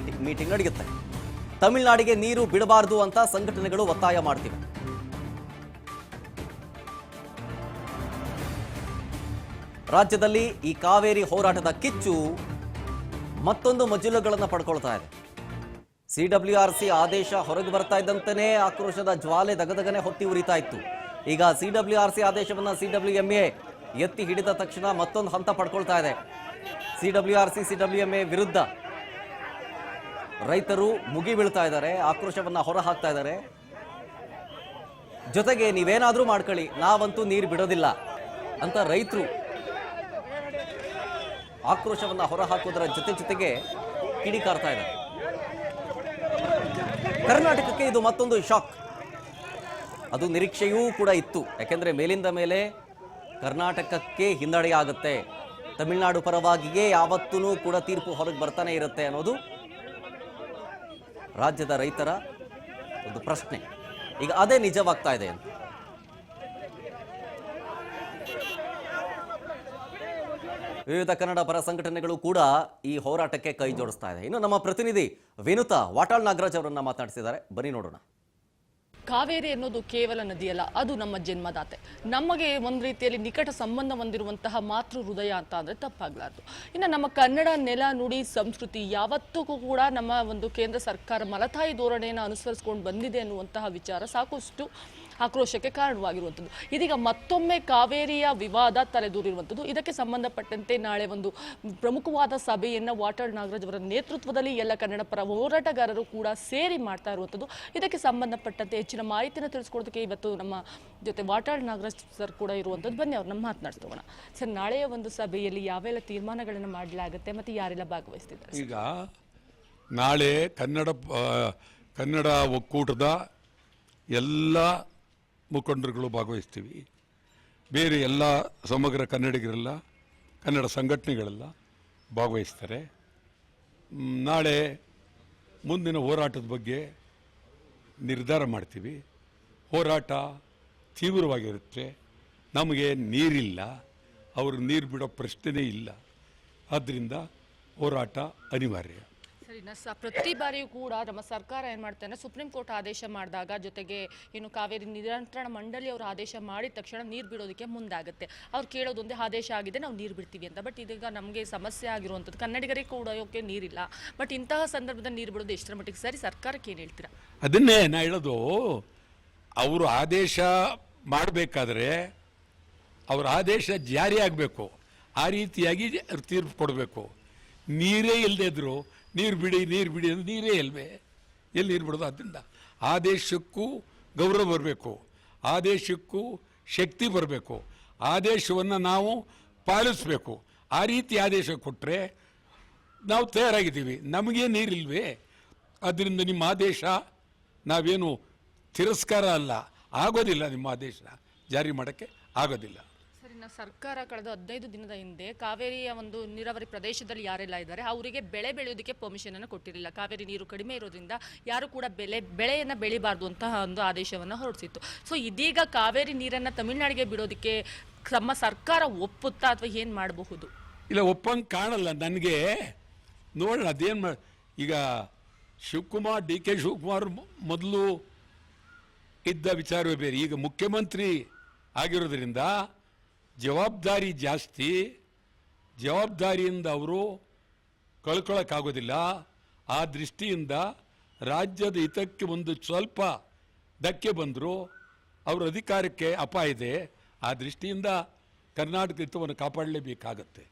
Speaker 1: ಮೀಟಿಂಗ್ ನಡೆಯುತ್ತೆ. ತಮಿಳುನಾಡಿಗೆ ನೀರು ಬಿಡಬಾರದು ಅಂತ ಸಂಘಟನೆಗಳು ಒತ್ತಾಯ ಮಾಡ್ತಿವೆ. ರಾಜ್ಯದಲ್ಲಿ ಈ ಕಾವೇರಿ ಹೋರಾಟದ ಕಿಚ್ಚು ಮತ್ತೊಂದು ಮಜಲುಗಳನ್ನು ಪಡ್ಕೊಳ್ತಾ ಇದೆ. CWRC ಆದೇಶ ಹೊರಗೆ ಬರ್ತಾ ಇದ್ದಂತೆಯೇ ಆಕ್ರೋಶದ ಜ್ವಾಲೆ ದಗದಗನೆ ಹೊತ್ತಿ ಉರಿತಾ ಇತ್ತು. ಈಗ CWRC ಆದೇಶವನ್ನು CWMA ಎತ್ತಿ ಹಿಡಿದ ತಕ್ಷಣ ಮತ್ತೊಂದು ಹಂತ ಪಡ್ಕೊಳ್ತಾ ಇದೆ. CWMA ವಿರುದ್ಧ ರೈತರು ಮುಗಿ ಬೀಳ್ತಾ ಇದ್ದಾರೆ, ಆಕ್ರೋಶವನ್ನ ಹೊರ ಹಾಕ್ತಾ ಇದ್ದಾರೆ. ಜೊತೆಗೆ ನೀವೇನಾದ್ರೂ ಮಾಡ್ಕೊಳ್ಳಿ, ನಾವಂತೂ ನೀರು ಬಿಡೋದಿಲ್ಲ ಅಂತ ರೈತರು ಆಕ್ರೋಶವನ್ನ ಹೊರಹಾಕೋದರ ಜೊತೆಗೆ ಕಿಡಿಕಾರ್ತಾ ಇದ್ದಾರೆ. ಕರ್ನಾಟಕಕ್ಕೆ ಇದು ಮತ್ತೊಂದು ಶಾಕ್. ಅದು ನಿರೀಕ್ಷೆಯೂ ಕೂಡ ಇತ್ತು. ಯಾಕೆಂದ್ರೆ ಮೇಲಿಂದ ಮೇಲೆ ಕರ್ನಾಟಕಕ್ಕೆ ಹಿನ್ನಡೆ ಆಗುತ್ತೆ, ತಮಿಳುನಾಡು ಪರವಾಗಿಯೇ ಯಾವತ್ತೂ ಕೂಡ ತೀರ್ಪು ಹೊರಗೆ ಬರ್ತಾನೆ ಇರುತ್ತೆ ಅನ್ನೋದು ರಾಜ್ಯದ ರೈತರ ಒಂದು ಪ್ರಶ್ನೆ. ಈಗ ಅದೇ ನಿಜವಾಗ್ತಾ ಇದೆ ಅಂತ. ವಿವಿಧ ಕನ್ನಡ ಪರ ಸಂಘಟನೆಗಳು ಕೂಡ ಈ ಹೋರಾಟಕ್ಕೆ ಕೈ ಜೋಡಿಸ್ತಾ ಇದೆ. ಇನ್ನು ನಮ್ಮ ಪ್ರತಿನಿಧಿ ವಿನುತಾ ವಾಟಾಳ್ ನಾಗರಾಜ್ ಅವರನ್ನ ಮಾತನಾಡಿಸಿದ್ದಾರೆ, ಬನ್ನಿ ನೋಡೋಣ.
Speaker 5: ಕಾವೇರಿ ಅನ್ನೋದು ಕೇವಲ ನದಿಯಲ್ಲ, ಅದು ನಮ್ಮ ಜನ್ಮದಾತೆ. ನಮಗೆ ಒಂದು ರೀತಿಯಲ್ಲಿ ನಿಕಟ ಸಂಬಂಧ ಹೊಂದಿರುವಂತಹ ಮಾತೃ ಹೃದಯ ಅಂತ ಅಂದರೆ ತಪ್ಪಾಗಲಾರ್ದು. ಇನ್ನು ನಮ್ಮ ಕನ್ನಡ ನೆಲ, ನುಡಿ, ಸಂಸ್ಕೃತಿ ಯಾವತ್ತಿಗೂ ಕೂಡ ನಮ್ಮ ಒಂದು ಕೇಂದ್ರ ಸರ್ಕಾರ ಮಲತಾಯಿ ಧೋರಣೆಯನ್ನು ಅನುಸರಿಸಿಕೊಂಡು ಬಂದಿದೆ ಅನ್ನುವಂತಹ ವಿಚಾರ ಸಾಕಷ್ಟು ಆಕ್ರೋಶಕ್ಕೆ ಕಾರಣವಾಗಿರುವಂಥದ್ದು. ಇದೀಗ ಮತ್ತೊಮ್ಮೆ ಕಾವೇರಿಯ ವಿವಾದ ತಲೆದೂರಿರುವಂಥದ್ದು. ಇದಕ್ಕೆ ಸಂಬಂಧಪಟ್ಟಂತೆ ನಾಳೆ ಒಂದು ಪ್ರಮುಖವಾದ ಸಭೆಯನ್ನು ವಾಟಾಳ್ ನಾಗರಾಜ್ ಅವರ ನೇತೃತ್ವದಲ್ಲಿ ಎಲ್ಲ ಕನ್ನಡ ಪರ ಹೋರಾಟಗಾರರು ಕೂಡ ಸೇರಿ ಮಾಡ್ತಾ ಇರುವಂಥದ್ದು. ಇದಕ್ಕೆ ಸಂಬಂಧಪಟ್ಟಂತೆ ಹೆಚ್ಚಿನ ಮಾಹಿತಿಯನ್ನು ತಿಳಿಸ್ಕೊಡೋದಕ್ಕೆ ಇವತ್ತು ನಮ್ಮ ಜೊತೆ ವಾಟಾಳ್ ನಾಗರಾಜ್ ಸರ್ ಕೂಡ ಇರುವಂಥದ್ದು. ಬನ್ನಿ ಅವ್ರನ್ನ ಮಾತನಾಡ್ತೋಣ. ಸರ್, ನಾಳೆಯ ಒಂದು ಸಭೆಯಲ್ಲಿ ಯಾವೆಲ್ಲ ತೀರ್ಮಾನಗಳನ್ನು ಮಾಡಲಾಗುತ್ತೆ ಮತ್ತು ಯಾರೆಲ್ಲ ಭಾಗವಹಿಸ್ತಿದ್ದಾರೆ?
Speaker 6: ಈಗ ನಾಳೆ ಕನ್ನಡ ಒಕ್ಕೂಟದ ಎಲ್ಲ ಮುಖಂಡರುಗಳು ಭಾಗವಹಿಸ್ತೀವಿ. ಬೇರೆ ಎಲ್ಲ ಸಮಗ್ರ ಕನ್ನಡಿಗರೆಲ್ಲ, ಕನ್ನಡ ಸಂಘಟನೆಗಳೆಲ್ಲ ಭಾಗವಹಿಸ್ತಾರೆ. ನಾಳೆ ಮುಂದಿನ ಹೋರಾಟದ ಬಗ್ಗೆ ನಿರ್ಧಾರ ಮಾಡ್ತೀವಿ. ಹೋರಾಟ ತೀವ್ರವಾಗಿರುತ್ತೆ. ನಮಗೆ ನೀರಿಲ್ಲ, ಅವರು ನೀರು ಬಿಡೋ ಪ್ರಶ್ನೆನೇ ಇಲ್ಲ. ಆದ್ದರಿಂದ ಹೋರಾಟ ಅನಿವಾರ್ಯ.
Speaker 5: ಸರಿ, ಪ್ರತಿ ಬಾರಿಯೂ ಕೂಡ ನಮ್ಮ ಸರ್ಕಾರ ಏನು ಮಾಡ್ತಾನೆ, ಸುಪ್ರೀಂ ಕೋರ್ಟ್ ಆದೇಶ ಮಾಡಿದಾಗ, ಜೊತೆಗೆ ಏನು ಕಾವೇರಿ ನಿಯಂತ್ರಣ ಮಂಡಳಿ ಅವರು ಆದೇಶ ಮಾಡಿದ ತಕ್ಷಣ ನೀರು ಬಿಡೋದಕ್ಕೆ ಮುಂದಾಗುತ್ತೆ. ಅವ್ರು ಕೇಳೋದೊಂದೇ ಆದೇಶ ಆಗಿದೆ, ನಾವು ನೀರು ಬಿಡ್ತೀವಿ ಅಂತ. ಬಟ್ ಇದೀಗ ನಮಗೆ ಸಮಸ್ಯೆ ಆಗಿರುವಂಥದ್ದು, ಕನ್ನಡಿಗರಿಗೆ ಕುಡಿಯೋಕ್ಕೆ ನೀರಿಲ್ಲ. ಬಟ್ ಇಂತಹ ಸಂದರ್ಭದಲ್ಲಿ ನೀರು ಬಿಡೋದು ಎಷ್ಟರ ಮಟ್ಟಿಗೆ ಸರಿ? ಸರ್ಕಾರಕ್ಕೆ ಏನು ಹೇಳ್ತೀರಾ?
Speaker 6: ಅದನ್ನೇ ನಾ ಹೇಳೋದು. ಅವರು ಆದೇಶ ಮಾಡಬೇಕಾದ್ರೆ ಅವರ ಆದೇಶ ಜಾರಿ ಆಗಬೇಕು. ಆ ರೀತಿಯಾಗಿ ತೀರ್ಪು ಕೊಡಬೇಕು. ನೀರೇ ಇಲ್ಲದೆ ಇದ್ರು ನೀರು ಬಿಡಿ ಅಂದ್ರೆ ನೀರೇ ಎಲ್ಲಿ ನೀರು ಬಿಡೋದು? ಅದರಿಂದ ಆದೇಶಕ್ಕೂ ಗೌರವ ಬರಬೇಕು, ಆದೇಶಕ್ಕೂ ಶಕ್ತಿ ಬರಬೇಕು, ಆದೇಶವನ್ನು ನಾವು ಪಾಲಿಸಬೇಕು. ಆ ರೀತಿ ಆದೇಶ ಕೊಟ್ಟರೆ ನಾವು ತಯಾರಾಗಿದ್ದೀವಿ. ನಮಗೆ ನೀರಿಲ್ವೇ? ಅದರಿಂದ ನಿಮ್ಮ ಆದೇಶ ನಾವೇನು ತಿರಸ್ಕಾರ ಅಲ್ಲ, ಆಗೋದಿಲ್ಲ. ನಿಮ್ಮ ಆದೇಶ ಜಾರಿ ಮಾಡೋಕ್ಕೆ ಆಗೋದಿಲ್ಲ.
Speaker 5: ಸರ್ಕಾರ ಕಳೆದ 15 ದಿನದ ಹಿಂದೆ ಕಾವೇರಿಯ ಒಂದು ನೀರಾವರಿ ಪ್ರದೇಶದಲ್ಲಿ ಯಾರೆಲ್ಲ ಇದ್ದಾರೆ ಅವರಿಗೆ ಬೆಳೆ ಬೆಳೆಯೋದಕ್ಕೆ ಪರ್ಮಿಷನ್ ಅನ್ನು ಕೊಟ್ಟಿರಲಿಲ್ಲ. ಕಾವೇರಿ ನೀರು ಕಡಿಮೆ ಇರೋದ್ರಿಂದ ಯಾರು ಕೂಡ ಬೆಳೆಯನ್ನು ಬೆಳಿಬಾರ್ದು ಅಂತ ಒಂದು ಆದೇಶವನ್ನು ಹೊರಡಿಸಿತ್ತು. ಸೊ ಇದೀಗ ಕಾವೇರಿ ನೀರನ್ನು ತಮಿಳುನಾಡಿಗೆ ಬಿಡೋದಕ್ಕೆ ನಮ್ಮ ಸರ್ಕಾರ ಒಪ್ಪುತ್ತಾ ಅಥವಾ ಏನು ಮಾಡಬಹುದು?
Speaker 6: ಇಲ್ಲ, ಒಪ್ಪಂಗೆ ಕಾಣಲ್ಲ ನನಗೆ. ನೋಡೋಣ ಅದೇನು ಈಗ ಶಿವಕುಮಾರ್, DK ಶಿವಕುಮಾರ್ ಮೊದಲು ಇದ್ದ ವಿಚಾರವೇ ಬೇರೆ. ಈಗ ಮುಖ್ಯಮಂತ್ರಿ ಆಗಿರೋದ್ರಿಂದ ಜವಾಬ್ದಾರಿ ಜಾಸ್ತಿ. ಜವಾಬ್ದಾರಿಯಿಂದ ಅವರು ಕಳ್ಕೊಳ್ಳೋಕ್ಕಾಗೋದಿಲ್ಲ. ಆ ದೃಷ್ಟಿಯಿಂದ ರಾಜ್ಯದ ಹಿತಕ್ಕೆ ಒಂದು ಸ್ವಲ್ಪ ಧಕ್ಕೆ ಬಂದರು. ಅವರ ಅಧಿಕಾರಕ್ಕೆ ಅಪಾಯ ಇದೆ. ಆ ದೃಷ್ಟಿಯಿಂದ ಕರ್ನಾಟಕ ಹಿತವನ್ನು ಕಾಪಾಡಲೇಬೇಕಾಗತ್ತೆ.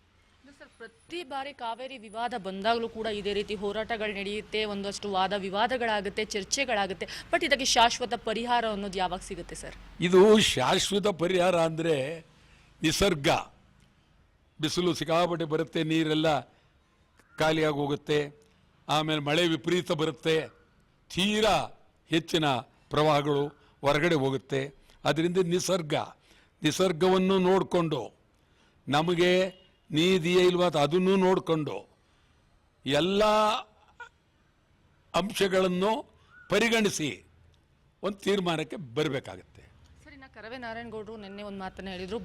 Speaker 5: ಪ್ರತಿ ಬಾರಿ ಕಾವೇರಿ ವಿವಾದ ಬಂದಾಗಲೂ ಕೂಡ ಇದೇ ರೀತಿ ಹೋರಾಟಗಳು ನಡೆಯುತ್ತೆ, ಒಂದಷ್ಟು ವಾದ ವಿವಾದಗಳಾಗುತ್ತೆ, ಚರ್ಚೆಗಳಾಗುತ್ತೆ. ಬಟ್ ಇದಕ್ಕೆ ಶಾಶ್ವತ ಪರಿಹಾರ ಅನ್ನೋದು ಯಾವಾಗ ಸಿಗುತ್ತೆ ಸರ್?
Speaker 6: ಇದು ಶಾಶ್ವತ ಪರಿಹಾರ ಅಂದರೆ ನಿಸರ್ಗ. ಬಿಸಿಲು ಸಿಕ್ಕಾಪಟ್ಟೆ ಬರುತ್ತೆ, ನೀರೆಲ್ಲ ಖಾಲಿಯಾಗಿ ಹೋಗುತ್ತೆ. ಆಮೇಲೆ ಮಳೆ ವಿಪರೀತ ಬರುತ್ತೆ, ತೀರಾ ಹೆಚ್ಚಿನ ಪ್ರವಾಹಗಳು ಹೊರಗಡೆ ಹೋಗುತ್ತೆ. ಅದರಿಂದ ನಿಸರ್ಗವನ್ನು ನೋಡಿಕೊಂಡು, ನಮಗೆ ನೀದಿಯೇ ಇಲ್ವಾ ಅದನ್ನು ನೋಡಿಕೊಂಡು ಎಲ್ಲ ಅಂಶಗಳನ್ನು ಪರಿಗಣಿಸಿ ಒಂದು ತೀರ್ಮಾನಕ್ಕೆ ಬರಬೇಕಾಗತ್ತೆ.
Speaker 5: ಕರವೇ ನಾರಾಯಣಗೌಡರು ನಿನ್ನೆ ಒಂದು ಮಾತನ್ನ ಹೇಳಿದ್ರು,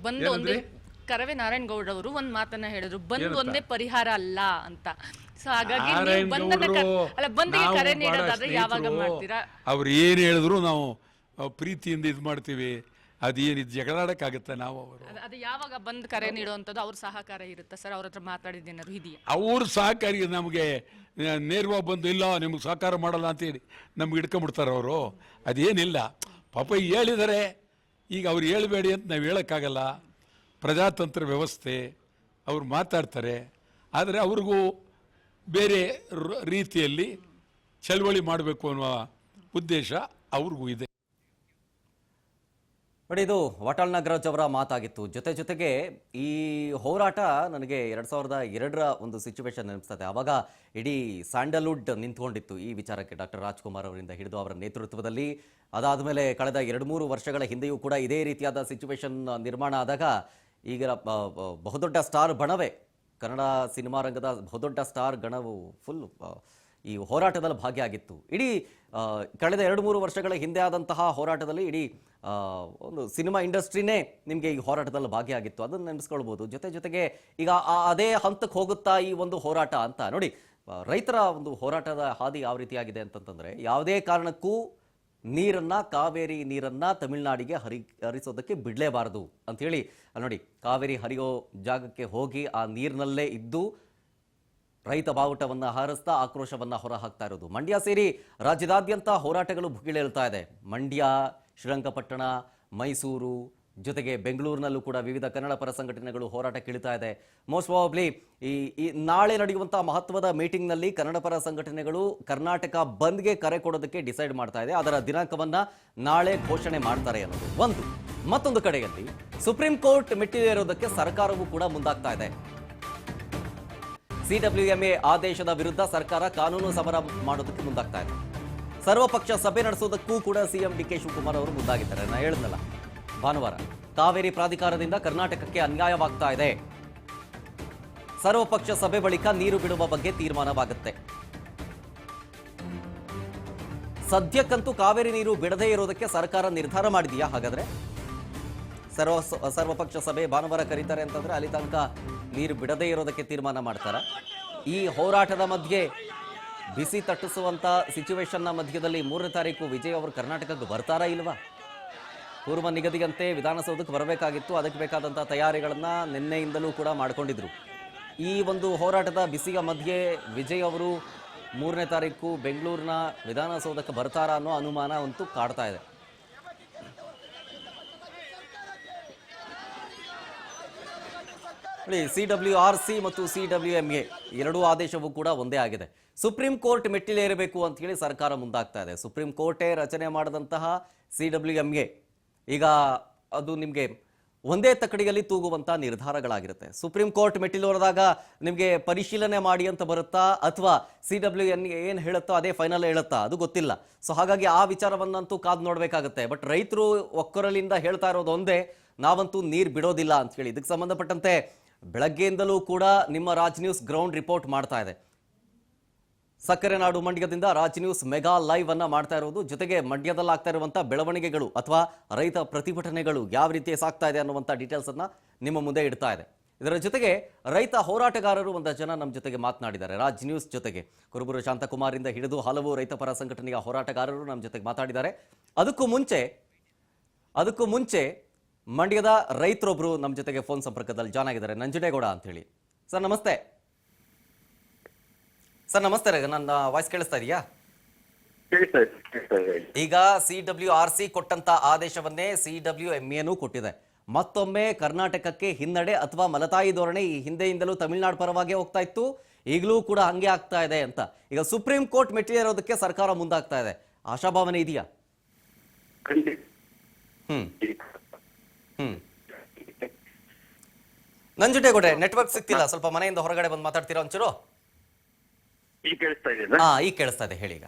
Speaker 5: ಕರವೇ ನಾರಾಯಣಗೌಡರು ಒಂದು ಮಾತನ್ನ ಹೇಳಿದ್ರು, ಬಂದ್ ಒಂದೇ ಪರಿಹಾರ ಅಲ್ಲ ಅಂತ. ಸೊ ಹಾಗಾಗಿ ಬಂದಿಗೆ ಕರೆ ನೀಡೋದಾದ್ರೆ ಯಾವಾಗ ಮಾಡ್ತೀರಾ?
Speaker 6: ಅವ್ರು ಏನು ಹೇಳಿದ್ರು ನಾವು ಪ್ರೀತಿಯಿಂದ ಇದು ಮಾಡ್ತೀವಿ. ಅದೇನಿದು ಜಗಳಾಡಕ್ಕಾಗತ್ತೆ? ನಾವು
Speaker 5: ಅದು ಯಾವಾಗ ಬಂದ್ ಕರೆ ನೀಡುವಂಥದ್ದು ಅವ್ರ ಸಹಕಾರ ಇರುತ್ತೆ ಸರ್? ಅವ್ರ ಹತ್ರ ಮಾತಾಡಿದ್ದೇನಾದ್ರು ಇದೆಯಾ?
Speaker 6: ಅವ್ರ ಸಹಕಾರಿ ನಮಗೆ ನೇರವಾಗಿ ಬಂದು ಇಲ್ಲ ನಿಮ್ಗೆ ಸಹಕಾರ ಮಾಡಲ್ಲ ಅಂತೇಳಿ ನಮ್ಗೆ ಹಿಡ್ಕೊಂಡ್ಬಿಡ್ತಾರೆ ಅವರು. ಅದೇನಿಲ್ಲ, ಪಾಪ ಹೇಳಿದರೆ. ಈಗ ಅವ್ರು ಹೇಳಬೇಡಿ ಅಂತ ನಾವು ಹೇಳೋಕ್ಕಾಗಲ್ಲ. ಪ್ರಜಾತಂತ್ರ ವ್ಯವಸ್ಥೆ, ಅವ್ರು ಮಾತಾಡ್ತಾರೆ. ಆದರೆ ಅವ್ರಿಗೂ ಬೇರೆ ರೀತಿಯಲ್ಲಿ ಚಳವಳಿ ಮಾಡಬೇಕು ಅನ್ನುವ ಉದ್ದೇಶ ಅವ್ರಿಗೂ ಇದೆ.
Speaker 1: ನೋಡಿ, ಇದು ವಾಟಾಳ್ ನಾಗರಾಜ್ ಅವರ ಮಾತಾಗಿತ್ತು. ಜೊತೆಗೆ ಈ ಹೋರಾಟ ನನಗೆ 2002ರ ಒಂದು ಸಿಚುವೇಶನ್ ನೆನಪಿಸ್ತದೆ. ಆವಾಗ ಇಡೀ ಸ್ಯಾಂಡಲ್ವುಡ್ ನಿಂತ್ಕೊಂಡಿತ್ತು ಈ ವಿಚಾರಕ್ಕೆ, ಡಾಕ್ಟರ್ ರಾಜ್ಕುಮಾರ್ ಅವರಿಂದ ಹಿಡಿದು ಅವರ ನೇತೃತ್ವದಲ್ಲಿ. ಅದಾದಮೇಲೆ ಕಳೆದ 2-3 ವರ್ಷಗಳ ಹಿಂದೆಯೂ ಕೂಡ ಇದೇ ರೀತಿಯಾದ ಸಿಚುವೇಶನ್ ನಿರ್ಮಾಣ ಆದಾಗ ಈಗ ಬಹುದೊಡ್ಡ ಸ್ಟಾರ್ ಬಣವೇ, ಕನ್ನಡ ಸಿನಿಮಾ ರಂಗದ ಬಹುದೊಡ್ಡ ಸ್ಟಾರ್ ಗಣವು ಫುಲ್ ಈ ಹೋರಾಟದಲ್ಲಿ ಭಾಗಿಯಾಗಿತ್ತು. ಇಡೀ ಕಳೆದ 2-3 ವರ್ಷಗಳ ಹಿಂದೆ ಆದಂತಹ ಹೋರಾಟದಲ್ಲಿ ಇಡೀ ಒಂದು ಸಿನಿಮಾ ಇಂಡಸ್ಟ್ರಿನೇ ನಿಮಗೆ ಈ ಹೋರಾಟದಲ್ಲಿ ಭಾಗಿಯಾಗಿತ್ತು. ಅದನ್ನು ನೆನೆಸ್ಕೊಳ್ಬೋದು. ಜೊತೆಗೆ ಈಗ ಅದೇ ಹಂತಕ್ಕೆ ಹೋಗುತ್ತಾ ಈ ಒಂದು ಹೋರಾಟ ಅಂತ ನೋಡಿ. ರೈತರ ಒಂದು ಹೋರಾಟದ ಹಾದಿ ಯಾವ ರೀತಿಯಾಗಿದೆ ಅಂತಂತಂದರೆ, ಯಾವುದೇ ಕಾರಣಕ್ಕೂ ನೀರನ್ನು, ಕಾವೇರಿ ನೀರನ್ನು ತಮಿಳುನಾಡಿಗೆ ಹರಿಸೋದಕ್ಕೆ ಬಿಡಲೇಬಾರದು ಅಂಥೇಳಿ ನೋಡಿ, ಕಾವೇರಿ ಹರಿಯೋ ಜಾಗಕ್ಕೆ ಹೋಗಿ ಆ ನೀರಿನಲ್ಲೇ ಇದ್ದು ರೈತ ಬಾವುಟವನ್ನು ಹಾರಿಸ್ತಾ ಆಕ್ರೋಶವನ್ನು ಹೊರಹಾಕ್ತಾ ಇರೋದು. ಮಂಡ್ಯ ಸೇರಿ ರಾಜ್ಯದಾದ್ಯಂತ ಹೋರಾಟಗಳು ಭುಗಿಲೇಳ್ತಾ ಇದೆ. ಮಂಡ್ಯ, ಶ್ರೀರಂಗಪಟ್ಟಣ, ಮೈಸೂರು, ಜೊತೆಗೆ ಬೆಂಗಳೂರಿನಲ್ಲೂ ಕೂಡ ವಿವಿಧ ಕನ್ನಡ ಪರ ಸಂಘಟನೆಗಳು ಹೋರಾಟಕ್ಕೆ ಇಳಿತಾ ಇದೆ. ಮೋಸ್ಟ್ ಪ್ರಾಬಬ್ಲಿ ಈ ನಾಳೆ ನಡೆಯುವಂಥ ಮಹತ್ವದ ಮೀಟಿಂಗ್ನಲ್ಲಿ ಕನ್ನಡ ಪರ ಸಂಘಟನೆಗಳು ಕರ್ನಾಟಕ ಬಂದ್ಗೆ ಕರೆ ಕೊಡೋದಕ್ಕೆ ಡಿಸೈಡ್ ಮಾಡ್ತಾ ಇದೆ. ಅದರ ದಿನಾಂಕವನ್ನು ನಾಳೆ ಘೋಷಣೆ ಮಾಡ್ತಾರೆ ಅನ್ನೋದು ಒಂದು. ಮತ್ತೊಂದು ಕಡೆಯಲ್ಲಿ ಸುಪ್ರೀಂ ಕೋರ್ಟ್ ಮೆಟ್ಟಿಲೇರೋದಕ್ಕೆ ಸರ್ಕಾರವೂ ಕೂಡ ಮುಂದಾಗ್ತಾ ಇದೆ. ಸಿಡಬ್ಲ್ಯೂಎಂಎ ಆದೇಶದ ವಿರುದ್ಧ ಸರ್ಕಾರ ಕಾನೂನು ಸಮರ ಮಾಡೋದಕ್ಕೆ ಮುಂದಾಗ್ತಾ ಇದೆ. ಸರ್ವಪಕ್ಷ ಸಭೆ ನಡೆಸೋದಕ್ಕೂ ಕೂಡ ಸಿಎಂ ಡಿ ಕೆ ಶಿವಕುಮಾರ್ ಅವರು ಮುಂದಾಗಿದ್ದಾರೆ. ನಾ ಹೇಳಿದ್ನಲ್ಲ ಭಾನುವಾರ, ಕಾವೇರಿ ಪ್ರಾಧಿಕಾರದಿಂದ ಕರ್ನಾಟಕಕ್ಕೆ ಅನ್ಯಾಯವಾಗ್ತಾ ಇದೆ, ಸರ್ವಪಕ್ಷ ಸಭೆ ಬಳಿಕ ನೀರು ಬಿಡುವ ಬಗ್ಗೆ ತೀರ್ಮಾನವಾಗುತ್ತೆ. ಸದ್ಯಕ್ಕಂತೂ ಕಾವೇರಿ ನೀರು ಬಿಡದೇ ಇರೋದಕ್ಕೆ ಸರ್ಕಾರ ನಿರ್ಧಾರ ಮಾಡಿದೆಯಾ? ಹಾಗಾದ್ರೆ ಸರ್ವಪಕ್ಷ ಸಭೆ ಭಾನುವಾರ ಕರೀತಾರೆ ಅಂತಂದ್ರೆ ಅಲ್ಲಿ ತನಕ ನೀರು ಬಿಡದೇ ಇರೋದಕ್ಕೆ ತೀರ್ಮಾನ ಮಾಡ್ತಾರ? ಈ ಹೋರಾಟದ ಮಧ್ಯೆ ಬಿಸಿ ತಟ್ಟಿಸುವಂತ ಸಿಚುವೇಶನ್ನ ಮಧ್ಯದಲ್ಲಿ 3ನೇ ತಾರೀಕು ವಿಜಯ್ ಅವರು ಕರ್ನಾಟಕಕ್ಕೆ ಬರ್ತಾರಾ ಇಲ್ವಾ? ಪೂರ್ವ ನಿಗದಿಯಂತೆ ವಿಧಾನಸೌಧಕ್ಕೆ ಬರಬೇಕಾಗಿತ್ತು. ಅದಕ್ಕೆ ಬೇಕಾದಂಥ ತಯಾರಿಗಳನ್ನ ನಿನ್ನೆಯಿಂದಲೂ ಕೂಡ ಮಾಡಿಕೊಂಡಿದ್ರು. ಈ ಒಂದು ಹೋರಾಟದ ಬಿಸಿಯ ಮಧ್ಯೆ ವಿಜಯ್ ಅವರು 3ನೇ ತಾರೀಕು ಬೆಂಗಳೂರಿನ ವಿಧಾನಸೌಧಕ್ಕೆ ಬರ್ತಾರಾ ಅನ್ನೋ ಅನುಮಾನ ಅಂತೂ ಕಾಡ್ತಾ ಇದೆ. CWRC ಮತ್ತು CWMA ಎರಡೂ ಆದೇಶವೂ ಕೂಡ ಒಂದೇ ಆಗಿದೆ. ಸುಪ್ರೀಂ ಕೋರ್ಟ್ ಮೆಟ್ಟಿಲೇರಬೇಕು ಅಂತ ಹೇಳಿ ಸರ್ಕಾರ ಮುಂದಾಗ್ತಾ ಇದೆ. ಸುಪ್ರೀಂ ಕೋರ್ಟೇ ರಚನೆ ಮಾಡಿದಂತಹ CWMA ಈಗ ಅದು ನಿಮಗೆ ಒಂದೇ ತಕ್ಕಡಿಯಲ್ಲಿ ತೂಗುವಂತಹ ನಿರ್ಧಾರಗಳಾಗಿರುತ್ತೆ. ಸುಪ್ರೀಂ ಕೋರ್ಟ್ ಮೆಟ್ಟಿಲೇರಿದಾಗ ನಿಮಗೆ ಪರಿಶೀಲನೆ ಮಾಡಿ ಅಂತ ಬರುತ್ತಾ, ಅಥವಾ CWMA ಏನು ಹೇಳುತ್ತೋ ಅದೇ ಫೈನಲ್ ಹೇಳುತ್ತಾ, ಅದು ಗೊತ್ತಿಲ್ಲ. ಸೊ ಹಾಗಾಗಿ ಆ ವಿಚಾರವನ್ನಂತೂ ಕಾದು ನೋಡಬೇಕಾಗುತ್ತೆ. ಬಟ್ ರೈತರು ಒಕ್ಕೊರಲಿಂದ ಹೇಳ್ತಾ ಇರೋದು ಒಂದೇ, ನಾವಂತೂ ನೀರು ಬಿಡೋದಿಲ್ಲ ಅಂತ ಹೇಳಿ. ಇದಕ್ಕೆ ಸಂಬಂಧಪಟ್ಟಂತೆ ಬೆಳಗ್ಗೆಯಿಂದಲೂ ಕೂಡ ನಿಮ್ಮ ರಾಜ್ ನ್ಯೂಸ್ ಗ್ರೌಂಡ್ ರಿಪೋರ್ಟ್ ಮಾಡ್ತಾ ಇದೆ. ಸಕ್ಕರೆ ನಾಡು ಮಂಡ್ಯದಿಂದ ರಾಜ್ ನ್ಯೂಸ್ ಮೆಗಾ ಲೈವ್ ಅನ್ನ ಮಾಡ್ತಾ ಇರೋದು. ಜೊತೆಗೆ ಮಂಡ್ಯದಲ್ಲಿ ಆಗ್ತಾ ಇರುವಂತಹ ಬೆಳವಣಿಗೆಗಳು ಅಥವಾ ರೈತ ಪ್ರತಿಭಟನೆಗಳು ಯಾವ ರೀತಿ ಸಾಗ್ತಾ ಇದೆ ಅನ್ನುವಂಥ ಡೀಟೇಲ್ಸ್ ಅನ್ನ ನಿಮ್ಮ ಮುಂದೆ ಇಡ್ತಾ ಇದೆ. ಇದರ ಜೊತೆಗೆ ರೈತ ಹೋರಾಟಗಾರರು ಒಂದಷ್ಟು ಜನ ನಮ್ಮ ಜೊತೆಗೆ ಮಾತನಾಡಿದ್ದಾರೆ. ರಾಜ್ ನ್ಯೂಸ್ ಜೊತೆಗೆ ಕುರುಬೂರು ಶಾಂತಕುಮಾರಿಂದ ಹಿಡಿದು ಹಲವು ರೈತ ಪರ ಸಂಘಟನೆಯ ಹೋರಾಟಗಾರರು ನಮ್ಮ ಜೊತೆಗೆ ಮಾತಾಡಿದ್ದಾರೆ. ಅದಕ್ಕೂ ಮುಂಚೆ ಮಂಡ್ಯದ ರೈತರೊಬ್ರು ನಮ್ಮ ಜೊತೆಗೆ ಫೋನ್ ಸಂಪರ್ಕದಲ್ಲಿ ಜಾಯ್ನ್ ಆಗಿದ್ದಾರೆ, ನಂಜುಡೇಗೌಡ ಅಂತ ಹೇಳಿ. ಸರ್ ನಮಸ್ತೆ. ಸರ್ ನಮಸ್ತೆ. ನನ್ನ ವಾಯ್ಸ್ ಕೇಳಿಸ್ತಾ ಇದೆಯಾ? ಈಗ CWRC ಕೊಟ್ಟಂತ ಆದೇಶವನ್ನೇ CWMAನೂ ಕೊಟ್ಟಿದೆ. ಮತ್ತೊಮ್ಮೆ ಕರ್ನಾಟಕಕ್ಕೆ ಹಿನ್ನಡೆ ಅಥವಾ ಮಲತಾಯಿ ಧೋರಣೆ ಈ ಹಿಂದೆಯಿಂದಲೂ ತಮಿಳುನಾಡು ಪರವಾಗಿ ಹೋಗ್ತಾ ಇತ್ತು, ಈಗಲೂ ಕೂಡ ಹಂಗೆ ಆಗ್ತಾ ಇದೆ ಅಂತ ಈಗ ಸುಪ್ರೀಂ ಕೋರ್ಟ್ ಮೆಟ್ಟಿಲೇರೋದಕ್ಕೆ ಸರ್ಕಾರ ಮುಂದಾಗ್ತಾ ಇದೆ. ಆಶಾಭಾವನೆ ಇದೆಯಾ? ನಂಜುಂಡೇಗೌಡ್ರೆ, ನೆಟ್ವರ್ಕ್ ಸಿಗ್ತಿಲ್ಲ, ಸ್ವಲ್ಪ ಮನೆಯಿಂದ ಹೊರಗಡೆ ಬಂದು ಮಾತಾಡ್ತೀರಾ ಒಂಚೂರು?
Speaker 7: ಈಗ ಕೇಳಿಸ್ತಾ ಇದೆ?
Speaker 1: ಈಗ ಕೇಳಿಸ್ತಾ ಇದೆ, ಹೇಳಿ. ಈಗ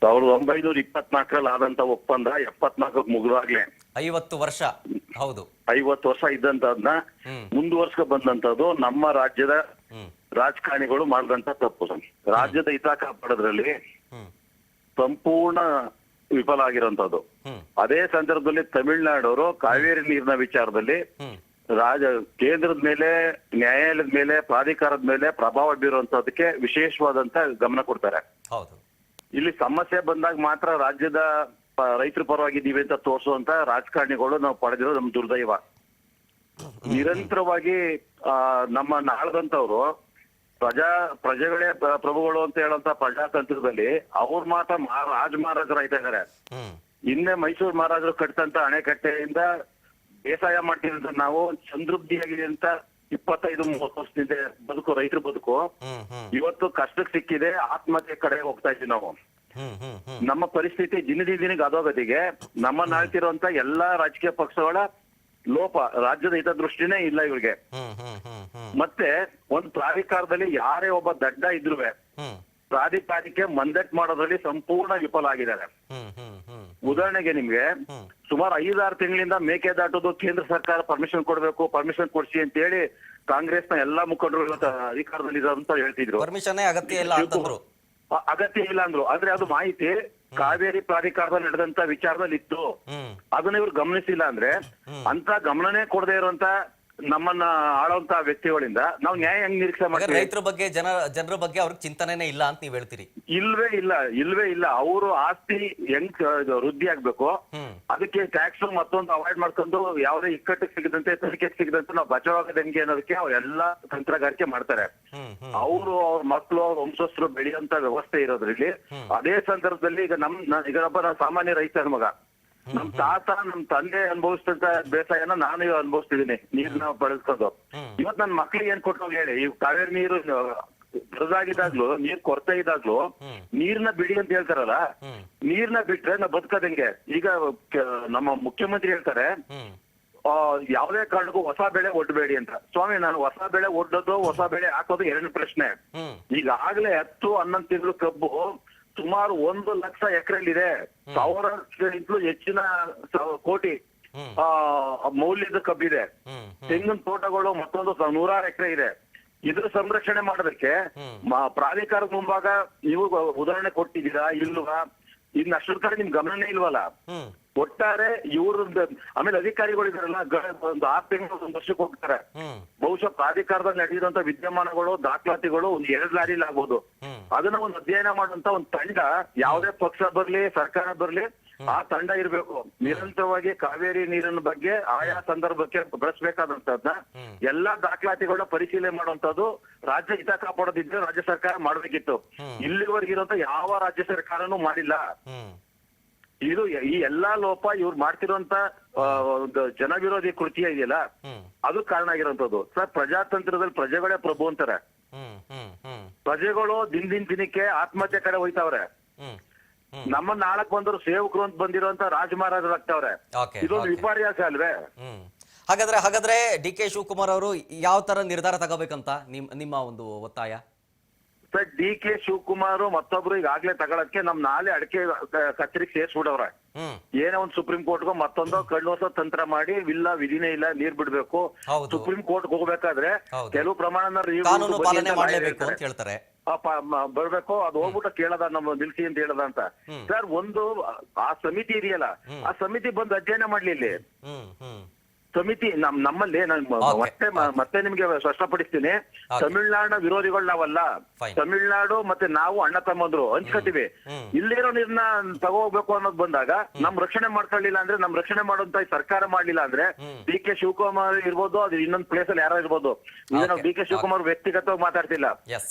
Speaker 7: 1924ರಲ್ಲಿ ಆದಂತ ಒಪ್ಪಂದ 74ಕ್ಕೆ ಮುಗಿದಾಗ್ಲೇ
Speaker 1: 50 ವರ್ಷ. ಹೌದು,
Speaker 7: 50 ವರ್ಷ ಇದ್ದಂತದ್ನ ಮುಂದುವರ್ಸ್ಕೊ ಬಂದಂತದ್ದು ನಮ್ಮ ರಾಜ್ಯದ ರಾಜಕಾರಣಿಗಳು ಮಾಡಿದಂತ ತಪ್ಪು. ರಾಜ್ಯದ ಹಿತ ಕಾಪಾಡೋದ್ರಲ್ಲಿ ಸಂಪೂರ್ಣ ವಿಫಲ ಆಗಿರೋಂಥದ್ದು. ಅದೇ ಸಂದರ್ಭದಲ್ಲಿ ತಮಿಳುನಾಡವರು ಕಾವೇರಿ ನೀರಿನ ವಿಚಾರದಲ್ಲಿ ಕೇಂದ್ರದ ಮೇಲೆ, ನ್ಯಾಯಾಲಯದ ಮೇಲೆ, ಪ್ರಾಧಿಕಾರದ ಮೇಲೆ ಪ್ರಭಾವ ಬೀರುವಂತದಕ್ಕೆ ವಿಶೇಷವಾದಂತ ಗಮನ ಕೊಡ್ತಾರೆ. ಇಲ್ಲಿ ಸಮಸ್ಯೆ ಬಂದಾಗ ಮಾತ್ರ ರಾಜ್ಯದ ರೈತರ ಪರವಾಗಿದ್ದೀವಿ ಅಂತ ತೋರಿಸುವಂತ ರಾಜಕಾರಣಿಗಳು ನಾವು ಪಡೆದಿರೋದು ನಮ್ಮ ದುರ್ದೈವ. ನಿರಂತರವಾಗಿ ನಮ್ಮ ನಾಳದಂತವ್ರು ಪ್ರಜೆಗಳೇ ಪ್ರಭುಗಳು ಅಂತ ಹೇಳುವಂತ ಪ್ರಜಾತಂತ್ರದಲ್ಲಿ ಅವ್ರ ಮಾತ್ರ ರಾಜಮಹಾರಾಜರು ಆಯ್ತಾ ಇದಾರೆ. ಇನ್ನೇ ಮೈಸೂರು ಮಹಾರಾಜರು ಕಟ್ಟಿದಂತ ಅಣೆಕಟ್ಟೆಯಿಂದ ಬೇಸಾಯ ಮಾಡ್ತಿರೋದು ನಾವು ಸಮೃದ್ಧಿಯಾಗಿದೆ ಅಂತ 25-30 ವರ್ಷದಿಂದ ರೈತರ ಬದುಕು ಇವತ್ತು ಕಷ್ಟಕ್ಕೆ ಸಿಕ್ಕಿದೆ, ಆತ್ಮಹತ್ಯೆ ಕಡೆ ಹೋಗ್ತಾ ಇದ್ವಿ ನಾವು. ನಮ್ಮ ಪರಿಸ್ಥಿತಿ ದಿನದಿಂದ ಅಧೋಗತಿಗೆ ನಮ್ಮನ್ನ ಆಳ್ತಿರುವಂತ ಎಲ್ಲಾ ರಾಜಕೀಯ ಪಕ್ಷಗಳ ಲೋಪ, ರಾಜ್ಯದ ಹಿತದೃಷ್ಟಿನೇ ಇಲ್ಲ ಇವ್ರಿಗೆ. ಮತ್ತೆ ಒಂದು ಪ್ರಾಧಿಕಾರದಲ್ಲಿ ಯಾರೇ ಒಬ್ಬ ದಡ್ಡ ಇದ್ರು ಪ್ರಾಧಿಕಾರಕ್ಕೆ ಮಂದಟ್ ಮಾಡೋದ್ರಲ್ಲಿ ಸಂಪೂರ್ಣ ವಿಫಲ ಆಗಿದ್ದಾರೆ. ಉದಾಹರಣೆಗೆ ನಿಮ್ಗೆ ಸುಮಾರು 5-6 ತಿಂಗಳಿಂದ ಮೇಕೆದಾಟೋದು ಕೇಂದ್ರ ಸರ್ಕಾರ ಪರ್ಮಿಷನ್ ಕೊಡ್ಸಿ ಅಂತ ಹೇಳಿ ಕಾಂಗ್ರೆಸ್ನ ಎಲ್ಲಾ ಮುಖಂಡರು ಅಧಿಕಾರದಲ್ಲಿ ಅಂತ ಹೇಳ್ತಿದ್ರು.
Speaker 1: ಪರ್ಮಿಷನ್ ಅಗತ್ಯ ಇಲ್ಲ ಅಂತಂದ್ರು.
Speaker 7: ಅಗತ್ಯ ಇಲ್ಲ ಅಂದ್ರು. ಆದ್ರೆ ಅದು ಮಾಹಿತಿ ಕಾವೇರಿ ಪ್ರಾಧಿಕಾರದಲ್ಲಿ ನಡೆದಂತ ವಿಚಾರದಲ್ಲಿ ಇತ್ತು. ಅದನ್ನ ಇವ್ರು ಗಮನಿಸಿಲ್ಲ ಅಂದ್ರೆ ಅಂತ ಗಮನನೇ ಕೊಡದೆ ಇರುವಂತ ನಮ್ಮನ್ನ ಆಳುವಂತ ವ್ಯಕ್ತಿಗಳಿಂದ ನಾವು ನ್ಯಾಯ ಹೆಂಗ್ ನಿರೀಕ್ಷೆ ಮಾಡ್ತೀವಿ?
Speaker 1: ರೈತರ ಬಗ್ಗೆ ಜನರ ಬಗ್ಗೆ ಅವ್ರಿಗೆ ಚಿಂತನೆನೇ ಇಲ್ಲ ಅಂತ ನೀವ್ ಹೇಳ್ತೀರಿ.
Speaker 7: ಇಲ್ವೇ ಇಲ್ಲ. ಅವರು ಆಸ್ತಿ ಹೆಂಗ್ ವೃದ್ಧಿ ಆಗ್ಬೇಕು, ಅದಕ್ಕೆ ಟ್ಯಾಕ್ಸ್ ಮತ್ತೊಂದು ಅವಾಯ್ಡ್ ಮಾಡ್ಕೊಂಡು ಯಾವುದೇ ಇಕ್ಕಟ್ಟಿಗೆ ಸಿಗದಂತೆ ತನಿಖೆಗೆ ಸಿಗದಂತೆ ನಾವು ಬಚಾವಾಗದ ಹೆಂಗೆ ಅನ್ನೋದಕ್ಕೆ ಅವ್ರೆಲ್ಲಾ ತಂತ್ರಗಾರಿಕೆ ಮಾಡ್ತಾರೆ. ಅವರು ಅವ್ರ ಮಕ್ಕಳು ಅವ್ರ ವಂಶಸ್ಥರು ಬೆಳೆಯುವಂತ ವ್ಯವಸ್ಥೆ ಇರೋದ್ರಲ್ಲಿ ಅದೇ ಸಂದರ್ಭದಲ್ಲಿ ಈಗ ಈಗೊಬ್ಬ ಸಾಮಾನ್ಯ ರೈತರ ಮಗ, ನಮ್ ತಾತ ನಮ್ ತಂದೆ ಅನುಭವಿಸಿದಂತ ಬೇಸಾಯನ ನಾನು ಅನುಭವಿಸ್ತಿದ್ದೀನಿ ನೀರ್ನ ಬಳಸ್ಕೊಂಡು. ಇವತ್ ನನ್ ಮಕ್ಳಿಗೆ ಏನ್ ಕೊಟ್ಟು ಹೇಳಿ, ಈ ಕಾವೇರಿ ನೀರು ಬರದಾಗಿದ್ದಾಗ್ಲು ನೀರ್ ಕೊರತೆ ಇದ್ದಾಗ್ಲು ನೀರ್ನ ಬಿಡಿ ಅಂತ ಹೇಳ್ತಾರಲ್ಲ, ನೀರ್ನ ಬಿಟ್ರೆ ನಾ ಬದುಕದಂಗೆ. ಈಗ ನಮ್ಮ ಮುಖ್ಯಮಂತ್ರಿ ಹೇಳ್ತಾರೆ ಯಾವುದೇ ಕಾರಣಕ್ಕೂ ಹೊಸ ಬೆಳೆ ಒಡ್ಬೇಡಿ ಅಂತ. ಸ್ವಾಮಿ, ನಾನು ಹೊಸ ಬೆಳೆ ಒಡ್ಡೋದು ಹೊಸ ಬೆಳೆ ಹಾಕೋದು ಎರಡನೇ ಪ್ರಶ್ನೆ. ಈಗಾಗ್ಲೇ 10-11 ತಿಂಗಳು ಕಬ್ಬು ಸುಮಾರು 1 ಲಕ್ಷ ಎಕರೆಲಿದೆ. 1000ಕ್ಕಿಂತಲೂ ಹೆಚ್ಚಿನ ಕೋಟಿ ಮೌಲ್ಯದ ಕಬ್ಬಿದೆ. ತೆಂಗಿನ ತೋಟಗಳು ಮತ್ತೊಂದು 100 ಎಕರೆ ಇದೆ. ಇದ್ರ ಸಂರಕ್ಷಣೆ ಮಾಡೋದಕ್ಕೆ ಪ್ರಾಧಿಕಾರದ ಮುಂಭಾಗ ನೀವು ಉದಾಹರಣೆ ಕೊಟ್ಟಿದ್ದೀರಾ ಇಲ್ವಾ? ಇನ್ನು ಅಷ್ಟರ ಕಡೆ ನಿಮ್ ಗಮನನೇ ಇಲ್ವಲ್ಲ. ಒಟ್ಟಾರೆ ಇವ್ರದ್ದು ಆಮೇಲೆ ಅಧಿಕಾರಿಗಳು ಇದಾರಲ್ಲ, ಒಂದು 6 ತಿಂಗಳು 1 ವರ್ಷಕ್ಕೆ ಹೋಗ್ತಾರೆ. ಬಹುಶಃ ಪ್ರಾಧಿಕಾರದಲ್ಲಿ ನಡೆದಿರುವಂತ ವಿದ್ಯಮಾನಗಳು ದಾಖಲಾತಿಗಳು 2 ಲಾರಿಲಿ ಆಗ್ಬೋದು. ಅದನ್ನ ಒಂದು ಅಧ್ಯಯನ ಮಾಡುವಂತ ಒಂದು ತಂಡ, ಯಾವುದೇ ಪಕ್ಷ ಬರ್ಲಿ ಸರ್ಕಾರ ಬರ್ಲಿ, ಆ ತಂಡ ಇರ್ಬೇಕು. ನಿರಂತರವಾಗಿ ಕಾವೇರಿ ನೀರಿನ ಬಗ್ಗೆ ಆಯಾ ಸಂದರ್ಭಕ್ಕೆ ಬಳಸಬೇಕಾದಂತದ್ನ ಎಲ್ಲಾ ದಾಖಲಾತಿಗಳನ್ನ ಪರಿಶೀಲನೆ ಮಾಡುವಂತದ್ದು ರಾಜ್ಯ ಹಿತ ಕಾಪಾಡೋದಿದ್ರೆ ರಾಜ್ಯ ಸರ್ಕಾರ ಮಾಡ್ಬೇಕಿತ್ತು. ಇಲ್ಲಿವರೆಗಿರುವಂತ ಯಾವ ರಾಜ್ಯ ಸರ್ಕಾರನೂ ಮಾಡಿಲ್ಲ. ಇದು ಈ ಎಲ್ಲಾ ಲೋಪ ಇವ್ರು ಮಾಡ್ತಿರುವಂತ ಜನ ವಿರೋಧಿ ಕೃತ್ಯ ಇದೆಯಲ್ಲ, ಅದು ಕಾರಣ ಆಗಿರುವಂತದ್ದು. ಸರ್, ಪ್ರಜಾತಂತ್ರದಲ್ಲಿ ಪ್ರಜೆಗಳೇ ಪ್ರಭು ಅಂತಾರೆ. ಪ್ರಜೆಗಳು ದಿನಕ್ಕೆ ಆತ್ಮಹತ್ಯೆ ಕಡೆ ಹೋಯ್ತಾವ್ರೆ. ನಮ್ಮನ್ನ ನಾಳಕ್ ಬಂದರು ಸೇವಕರು ಅಂತ ಬಂದಿರುವಂತ ರಾಜಮಹಾರಾಜರು ಆಗ್ತಾವ್ರೆ. ಇದೊಂದು ವಿಪರ್ಯಾಸ ಅಲ್ವೇ?
Speaker 1: ಹಾಗಾದ್ರೆ ಡಿ.ಕೆ. ಶಿವಕುಮಾರ್ ಅವರು ಯಾವ ತರ ನಿರ್ಧಾರ ತಗೋಬೇಕಂತ ನಿಮ್ಮ ಒಂದು ಒತ್ತಾಯ?
Speaker 7: ಸರ್, ಡಿ.ಕೆ. ಶಿವಕುಮಾರ್ ಮತ್ತೊಬ್ರು ಈಗಾಗ್ಲೇ ತಗೊಳಕ್ಕೆ ನಮ್ ನಾಳೆ ಅಡಿಕೆ ಕಚೇರಿಗೆ ಸೇರ್ಸ್ಬಿಡವ್ರೆ. ಏನೋ ಒಂದು ಸುಪ್ರೀಂ ಕೋರ್ಟ್ಗೋ ಮತ್ತೊಂದೋ ಕಣ್ಣೋಸೋ ತಂತ್ರ ಮಾಡಿ ಇಲ್ಲ ವಿಧಿನೇ ಇಲ್ಲ ನೀರ್ ಬಿಡ್ಬೇಕು. ಸುಪ್ರೀಂ ಕೋರ್ಟ್ ಹೋಗ್ಬೇಕಾದ್ರೆ ಕೆಲವು ಪ್ರಮಾಣ ಬರ್ಬೇಕು, ಅದು ಹೋಗ್ಬಿಟ್ಟು ಕೇಳದ ನಮ್ಮ ನಿಲ್ಸಿ ಅಂತ ಹೇಳದ ಅಂತ. ಸರ್, ಒಂದು ಆ ಸಮಿತಿ ಇದೆಯಲ್ಲ, ಆ ಸಮಿತಿ ಬಂದು ಅಧ್ಯಯನ ಮಾಡ್ಲಿ. ಇಲ್ಲಿ ಸಮಿತಿ ನಮ್ಮಲ್ಲಿ ಮತ್ತೆ ನಿಮ್ಗೆ ಸ್ಪಷ್ಟಪಡಿಸ್ತೀನಿ, ತಮಿಳ್ನಾಡಿನ ವಿರೋಧಿಗಳು ನಾವಲ್ಲ. ತಮಿಳ್ನಾಡು ಮತ್ತೆ ನಾವು ಅಣ್ಣ ತಮ್ಮಂದ್ರು ಹಂಚ್ಕತೀವಿ. ಇಲ್ಲಿರೋ ನೀರ್ನ ತಗೋಬೇಕು ಅನ್ನೋದು ಬಂದಾಗ ನಮ್ ರಕ್ಷಣೆ ಮಾಡ್ಕೊಳ್ಳಿಲ್ಲ ಅಂದ್ರೆ, ನಮ್ ರಕ್ಷಣೆ ಮಾಡುವಂತ ಸರ್ಕಾರ ಮಾಡ್ಲಿಲ್ಲ ಅಂದ್ರೆ, ಡಿ.ಕೆ. ಶಿವಕುಮಾರ್ ಇರ್ಬೋದು, ಅದು ಇನ್ನೊಂದ್ ಪ್ಲೇಸ್ ಅಲ್ಲಿ ಯಾರೋ ಇರ್ಬೋದು. ಈಗ ನಾವು ಡಿ.ಕೆ. ಶಿವಕುಮಾರ್ ವ್ಯಕ್ತಿಗತವಾಗಿ ಮಾತಾಡ್ತಿಲ್ಲ.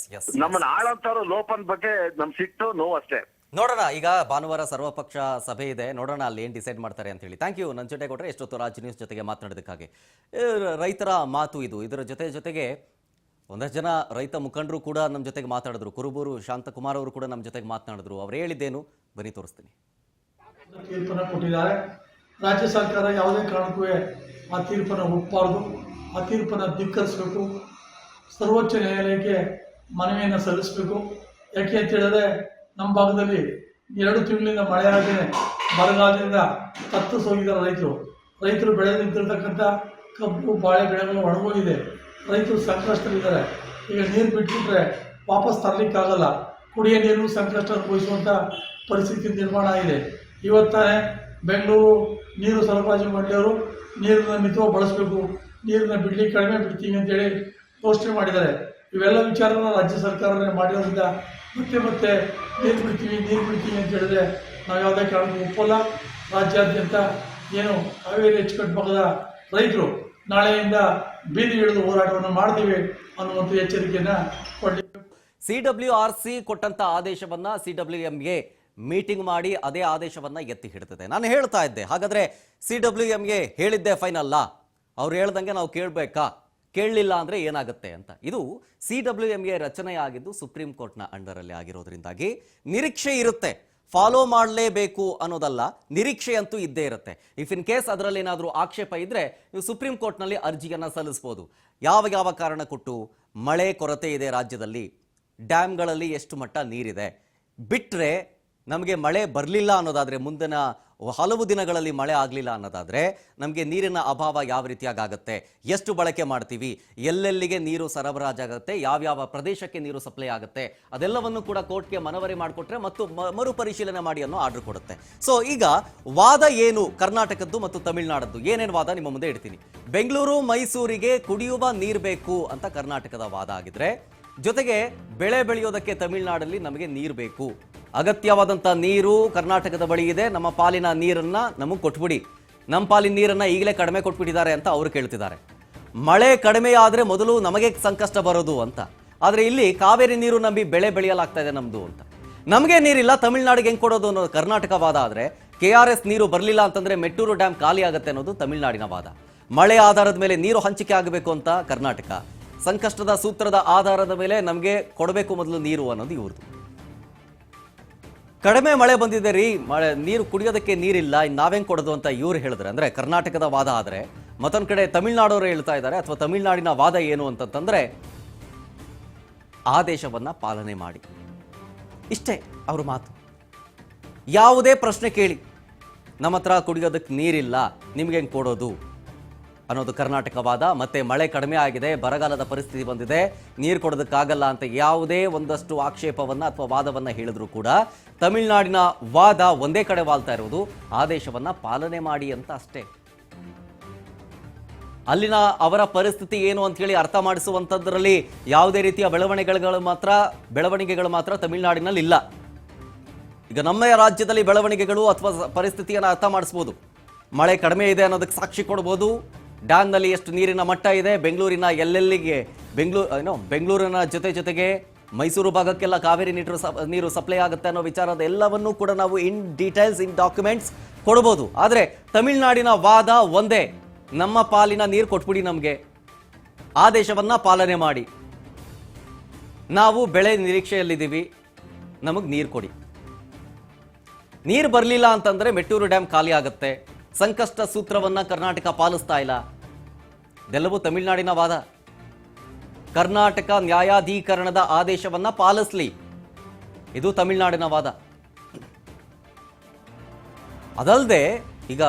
Speaker 7: ನಮ್ಮನ್ನ ಆಳಂತವ್ರು ಲೋಪನ್ ಬಗ್ಗೆ ನಮ್ ಸಿಟ್ಟು ನೋವು ಅಷ್ಟೇ.
Speaker 1: ನೋಡೋಣ, ಈಗ ಭಾನುವಾರ ಸರ್ವಪಕ್ಷ ಸಭೆ ಇದೆ, ನೋಡೋಣ ಅಲ್ಲಿ ಏನು ಡಿಸೈಡ್ ಮಾಡ್ತಾರೆ ಅಂತ ಹೇಳಿ. ಥ್ಯಾಂಕ್ ಯು ನಂಜುಂಡೇಗೌಡರೆ ಎಷ್ಟೊತ್ತು ರಾಜ್ ನ್ಯೂಸ್ ಜೊತೆಗೆ ಮಾತನಾಡೋದಕ್ಕಾಗಿ. ರೈತರ ಮಾತು ಇದು. ಇದರ ಜೊತೆಗೆ ಒಂದಷ್ಟು ಜನ ರೈತ ಮುಖಂಡರು ಕೂಡ ನಮ್ಮ ಜೊತೆಗೆ ಮಾತಾಡಿದ್ರು. ಕುರುಬೂರು ಶಾಂತಕುಮಾರ್ ಅವರು ಕೂಡ ನಮ್ಮ ಜೊತೆಗೆ ಮಾತನಾಡಿದ್ರು. ಅವ್ರು ಹೇಳಿದ್ದೇನು ಬನ್ನಿ ತೋರಿಸ್ತೀನಿ.
Speaker 8: ತೀರ್ಪನ್ನು ಕೊಟ್ಟಿದ್ದಾರೆ. ರಾಜ್ಯ ಸರ್ಕಾರ ಯಾವುದೇ ಕಾರಣಕ್ಕೂ ಆ ತೀರ್ಪನ್ನು ಒಪ್ಪಬಾರದು, ಆ ತೀರ್ಪನ್ನು ಧಿಕ್ಕರಿಸಬೇಕು, ಸರ್ವೋಚ್ಚ ನ್ಯಾಯಾಲಯಕ್ಕೆ ಮನವಿಯನ್ನು ಸಲ್ಲಿಸಬೇಕು. ಯಾಕೆ ಅಂತ ಹೇಳಿದ್ರೆ, ನಮ್ಮ ಭಾಗದಲ್ಲಿ 2 ತಿಂಗಳಿಂದ ಮಳೆಯಾಗಿ ಬರಗಾಲದಿಂದ ತತ್ತರಿಸೋಗಿದ್ದಾರೆ ರೈತರು ಬೆಳೆ ನಿಂತಿರ್ತಕ್ಕಂಥ ಕಬ್ಬು ಬಾಳೆ ಬೆಳೆಗಳು ಒಣಗೋಗಿದೆ. ರೈತರು ಸಂಕಷ್ಟದಲ್ಲಿದ್ದಾರೆ. ಈಗ ನೀರು ಬಿಟ್ಬಿಟ್ರೆ ವಾಪಸ್ ತರಲಿಕ್ಕಾಗಲ್ಲ. ಕುಡಿಯೋ ನೀರು ಸಂಕಷ್ಟ ಅನುಭವಿಸುವಂಥ ಪರಿಸ್ಥಿತಿ ನಿರ್ಮಾಣ ಆಗಿದೆ. ಇವತ್ತಾನೆ ಬೆಂಗಳೂರು ನೀರು ಸರಬರಾಜು ಮಂಡಳಿಯವರು ನೀರನ್ನು ಮಿತವಾಗಿ ಬಳಸಬೇಕು, ನೀರನ್ನು ಬಿಡಲಿಕ್ಕೆ ಕಡಿಮೆ ಬಿಡ್ತೀವಿ ಅಂತೇಳಿ ಘೋಷಣೆ ಮಾಡಿದ್ದಾರೆ. ಇವೆಲ್ಲ ವಿಚಾರನ ರಾಜ್ಯ ಸರ್ಕಾರನೇ ಮಾಡಿರೋದ್ರಿಂದ ಮತ್ತೆ ನೀರು ಬಿಡ್ತೀವಿ ಅಂತ ಹೇಳಿದ್ರೆ ನಾವು ಯಾವುದೇ ಕಾರಣಕ್ಕೂ ಒಪ್ಪಲ್ಲ. ರಾಜ್ಯಾದ್ಯಂತ ಏನು ಕಾವೇರಿ ಅಚ್ಚುಕಟ್ಟು ಭಾಗದ ರೈತರು ನಾಳೆಯಿಂದ ಬೀದಿ ಇಳಿದು ಹೋರಾಟವನ್ನು ಮಾಡ್ತೀವಿ ಅನ್ನುವಂಥ ಎಚ್ಚರಿಕೆಯನ್ನು ಕೊಡಲಿಕ್ಕೆ
Speaker 1: CWRC ಕೊಟ್ಟಂತ ಆದೇಶವನ್ನ CWMಗೆ ಮೀಟಿಂಗ್ ಮಾಡಿ ಅದೇ ಆದೇಶವನ್ನ ಎತ್ತಿ ಹಿಡಿದಿದೆ. ನಾನು ಹೇಳ್ತಾ ಇದ್ದೆ, ಹಾಗಾದ್ರೆ CWMಗೆ ಹೇಳಿದ್ದೆ ಫೈನಲ್ಲ, ಅವ್ರು ಹೇಳ್ದಂಗೆ ನಾವು ಕೇಳಬೇಕಾ, ಕೇಳಲಿಲ್ಲ ಅಂದ್ರೆ ಏನಾಗುತ್ತೆ ಅಂತ. ಇದು CWMಗೆ ರಚನೆ ಆಗಿದ್ದು ಸುಪ್ರೀಂ ಕೋರ್ಟ್ನ ಅಂಡರಲ್ಲಿ ಆಗಿರೋದ್ರಿಂದಾಗಿ ನಿರೀಕ್ಷೆ ಇರುತ್ತೆ ಫಾಲೋ ಮಾಡಲೇಬೇಕು ಅನ್ನೋದಲ್ಲ, ನಿರೀಕ್ಷೆ ಅಂತೂ ಇದ್ದೇ ಇರುತ್ತೆ. ಇಫ್ ಇನ್ ಕೇಸ್ ಅದರಲ್ಲಿ ಏನಾದರೂ ಆಕ್ಷೇಪ ಇದ್ದರೆ ನೀವು ಸುಪ್ರೀಂ ಕೋರ್ಟ್ನಲ್ಲಿ ಅರ್ಜಿಯನ್ನು ಸಲ್ಲಿಸ್ಬೋದು. ಯಾವ ಕಾರಣ ಕೊಟ್ಟು ಮಳೆ ಕೊರತೆ ಇದೆ ರಾಜ್ಯದಲ್ಲಿ, ಡ್ಯಾಮ್ಗಳಲ್ಲಿ ಎಷ್ಟು ಮಟ್ಟ ನೀರಿದೆ, ಬಿಟ್ಟರೆ ನಮಗೆ ಮಳೆ ಬರಲಿಲ್ಲ ಅನ್ನೋದಾದರೆ, ಮುಂದಿನ ಹಲವು ದಿನಗಳಲ್ಲಿ ಮಳೆ ಆಗಲಿಲ್ಲ ಅನ್ನೋದಾದರೆ ನಮಗೆ ನೀರಿನ ಅಭಾವ ಯಾವ ರೀತಿಯಾಗಿ ಆಗುತ್ತೆ, ಎಷ್ಟು ಬಳಕೆ ಮಾಡ್ತೀವಿ, ಎಲ್ಲೆಲ್ಲಿಗೆ ನೀರು ಸರಬರಾಜಾಗುತ್ತೆ, ಯಾವ್ಯಾವ ಪ್ರದೇಶಕ್ಕೆ ನೀರು ಸಪ್ಲೈ ಆಗುತ್ತೆ, ಅದೆಲ್ಲವನ್ನು ಕೂಡ ಕೋರ್ಟ್ಗೆ ಮನವರಿ ಮಾಡಿಕೊಟ್ರೆ ಮತ್ತು ಮರುಪರಿಶೀಲನೆ ಮಾಡಿ ಅನ್ನೋ ಆರ್ಡರ್ ಕೊಡುತ್ತೆ. ಸೊ ಈಗ ವಾದ ಏನು ಕರ್ನಾಟಕದ್ದು ಮತ್ತು ತಮಿಳುನಾಡದ್ದು, ಏನೇನು ವಾದ ನಿಮ್ಮ ಮುಂದೆ ಇಡ್ತೀನಿ. ಬೆಂಗಳೂರು ಮೈಸೂರಿಗೆ ಕುಡಿಯುವ ನೀರು ಬೇಕು ಅಂತ ಕರ್ನಾಟಕದ ವಾದ ಆಗಿದ್ರೆ, ಜೊತೆಗೆ ಬೆಳೆ ಬೆಳೆಯೋದಕ್ಕೆ ತಮಿಳುನಾಡಲ್ಲಿ ನಮಗೆ ನೀರು ಬೇಕು, ಅಗತ್ಯವಾದಂಥ ನೀರು ಕರ್ನಾಟಕದ ಬಳಿ ಇದೆ, ನಮ್ಮ ಪಾಲಿನ ನೀರನ್ನು ನಮಗೆ ಕೊಟ್ಬಿಡಿ, ನಮ್ಮ ಪಾಲಿನ ನೀರನ್ನು ಈಗಲೇ ಕಡಿಮೆ ಕೊಟ್ಬಿಟ್ಟಿದ್ದಾರೆ ಅಂತ ಅವರು ಕೇಳ್ತಿದ್ದಾರೆ. ಮಳೆ ಕಡಿಮೆ ಆದರೆ ಮೊದಲು ನಮಗೆ ಸಂಕಷ್ಟ ಬರೋದು ಅಂತ. ಆದರೆ ಇಲ್ಲಿ ಕಾವೇರಿ ನೀರು ನಂಬಿ ಬೆಳೆ ಬೆಳೆಯಲಾಗ್ತಾ ಇದೆ ನಮ್ಮದು ಅಂತ. ನಮಗೆ ನೀರಿಲ್ಲ, ತಮಿಳುನಾಡಿಗೆ ಹೆಂಗೆ ಕೊಡೋದು ಅನ್ನೋದು ಕರ್ನಾಟಕ ವಾದ ಆದರೆ, KRS ನೀರು ಬರಲಿಲ್ಲ ಅಂತಂದರೆ ಮೆಟ್ಟೂರು ಡ್ಯಾಮ್ ಖಾಲಿ ಆಗುತ್ತೆ ಅನ್ನೋದು ತಮಿಳುನಾಡಿನ ವಾದ. ಮಳೆ ಆಧಾರದ ಮೇಲೆ ನೀರು ಹಂಚಿಕೆ ಆಗಬೇಕು ಅಂತ ಕರ್ನಾಟಕ, ಸಂಕಷ್ಟದ ಸೂತ್ರದ ಆಧಾರದ ಮೇಲೆ ನಮಗೆ ಕೊಡಬೇಕು ಮೊದಲು ನೀರು ಅನ್ನೋದು ಇವ್ರದ್ದು. ಕಡಿಮೆ ಮಳೆ ಬಂದಿದೆ ರೀ, ನೀರು ಕುಡಿಯೋದಕ್ಕೆ ನೀರಿಲ್ಲ, ಇನ್ನು ನಾವೇಂಗೆ ಕೊಡೋದು ಅಂತ ಇವ್ರು ಹೇಳಿದ್ರೆ, ಅಂದರೆ ಕರ್ನಾಟಕದ ವಾದ ಆದರೆ, ಮತ್ತೊಂದು ಕಡೆ ತಮಿಳುನಾಡವರು ಹೇಳ್ತಾ ಇದ್ದಾರೆ, ಅಥವಾ ತಮಿಳುನಾಡಿನ ವಾದ ಏನು ಅಂತಂತಂದರೆ, ಆದೇಶವನ್ನು ಪಾಲನೆ ಮಾಡಿ. ಇಷ್ಟೇ ಅವ್ರ ಮಾತು. ಯಾವುದೇ ಪ್ರಶ್ನೆ ಕೇಳಿ, ನಮ್ಮ ಹತ್ರ ಕುಡಿಯೋದಕ್ಕೆ ನೀರಿಲ್ಲ, ನಿಮ್ಗೆ ಹೆಂಗೆ ಕೊಡೋದು ಅನ್ನೋದು ಕರ್ನಾಟಕ ವಾದ. ಮತ್ತೆ ಮಳೆ ಕಡಿಮೆ ಆಗಿದೆ, ಬರಗಾಲದ ಪರಿಸ್ಥಿತಿ ಬಂದಿದೆ, ನೀರು ಕೊಡೋದಕ್ಕಾಗಲ್ಲ ಅಂತ ಯಾವುದೇ ಒಂದಷ್ಟು ಆಕ್ಷೇಪವನ್ನು ಅಥವಾ ವಾದವನ್ನು ಹೇಳಿದ್ರು ಕೂಡ ತಮಿಳುನಾಡಿನ ವಾದ ಒಂದೇ ಕಡೆ ವಾಲ್ತಾ ಇರೋದು, ಆದೇಶವನ್ನು ಪಾಲನೆ ಮಾಡಿ ಅಂತ ಅಷ್ಟೇ. ಅಲ್ಲಿನ ಅವರ ಪರಿಸ್ಥಿತಿ ಏನು ಅಂತ ಹೇಳಿ ಅರ್ಥ ಮಾಡಿಸುವಂಥದ್ರಲ್ಲಿ ಯಾವುದೇ ರೀತಿಯ ಬೆಳವಣಿಗೆಗಳು ಮಾತ್ರ ತಮಿಳುನಾಡಿನಲ್ಲಿ ಇಲ್ಲ. ಈಗ ನಮ್ಮ ರಾಜ್ಯದಲ್ಲಿ ಬೆಳವಣಿಗೆಗಳು ಅಥವಾ ಪರಿಸ್ಥಿತಿಯನ್ನು ಅರ್ಥ ಮಾಡಿಸ್ಬೋದು. ಮಳೆ ಕಡಿಮೆ ಇದೆ ಅನ್ನೋದಕ್ಕೆ ಸಾಕ್ಷಿ ಕೊಡ್ಬೋದು, ಡ್ಯಾಮ್ನಲ್ಲಿ ಎಷ್ಟು ನೀರಿನ ಮಟ್ಟ ಇದೆ, ಬೆಂಗಳೂರಿನ ಎಲ್ಲೆಲ್ಲಿಗೆ ಬೆಂಗಳೂರಿನ ಜೊತೆಗೆ ಮೈಸೂರು ಭಾಗಕ್ಕೆಲ್ಲ ಕಾವೇರಿ ನೀರು ಸಪ್ಲೈ ಆಗುತ್ತೆ ಅನ್ನೋ ವಿಚಾರದ ಎಲ್ಲವನ್ನೂ ಕೂಡ ನಾವು ಇನ್ ಡೀಟೇಲ್ಸ್, ಇನ್ ಡಾಕ್ಯುಮೆಂಟ್ಸ್ ಕೊಡ್ಬೋದು. ಆದರೆ ತಮಿಳುನಾಡಿನ ವಾದ ಒಂದೇ, ನಮ್ಮ ಪಾಲಿನ ನೀರು ಕೊಟ್ಬಿಡಿ, ನಮಗೆ ಆದೇಶವನ್ನು ಪಾಲನೆ ಮಾಡಿ, ನಾವು ಬೆಳೆ ನಿರೀಕ್ಷೆಯಲ್ಲಿದ್ದೀವಿ, ನಮಗೆ ನೀರು ಕೊಡಿ. ನೀರು ಬರಲಿಲ್ಲ ಅಂತಂದರೆ ಮೆಟ್ಟೂರು ಡ್ಯಾಮ್ ಖಾಲಿ ಆಗುತ್ತೆ, ಸಂಕಷ್ಟ ಸೂತ್ರವನ್ನು ಕರ್ನಾಟಕ ಪಾಲಿಸ್ತಾ ಇಲ್ಲ. ಇದೆಲ್ಲವೂ ತಮಿಳುನಾಡಿನ ವಾದ. ಕರ್ನಾಟಕ ನ್ಯಾಯಾಧೀಕರಣದ ಆದೇಶವನ್ನು ಪಾಲಿಸಲಿ, ಇದು ತಮಿಳುನಾಡಿನ ವಾದ. ಅದಲ್ಲದೆ ಈಗ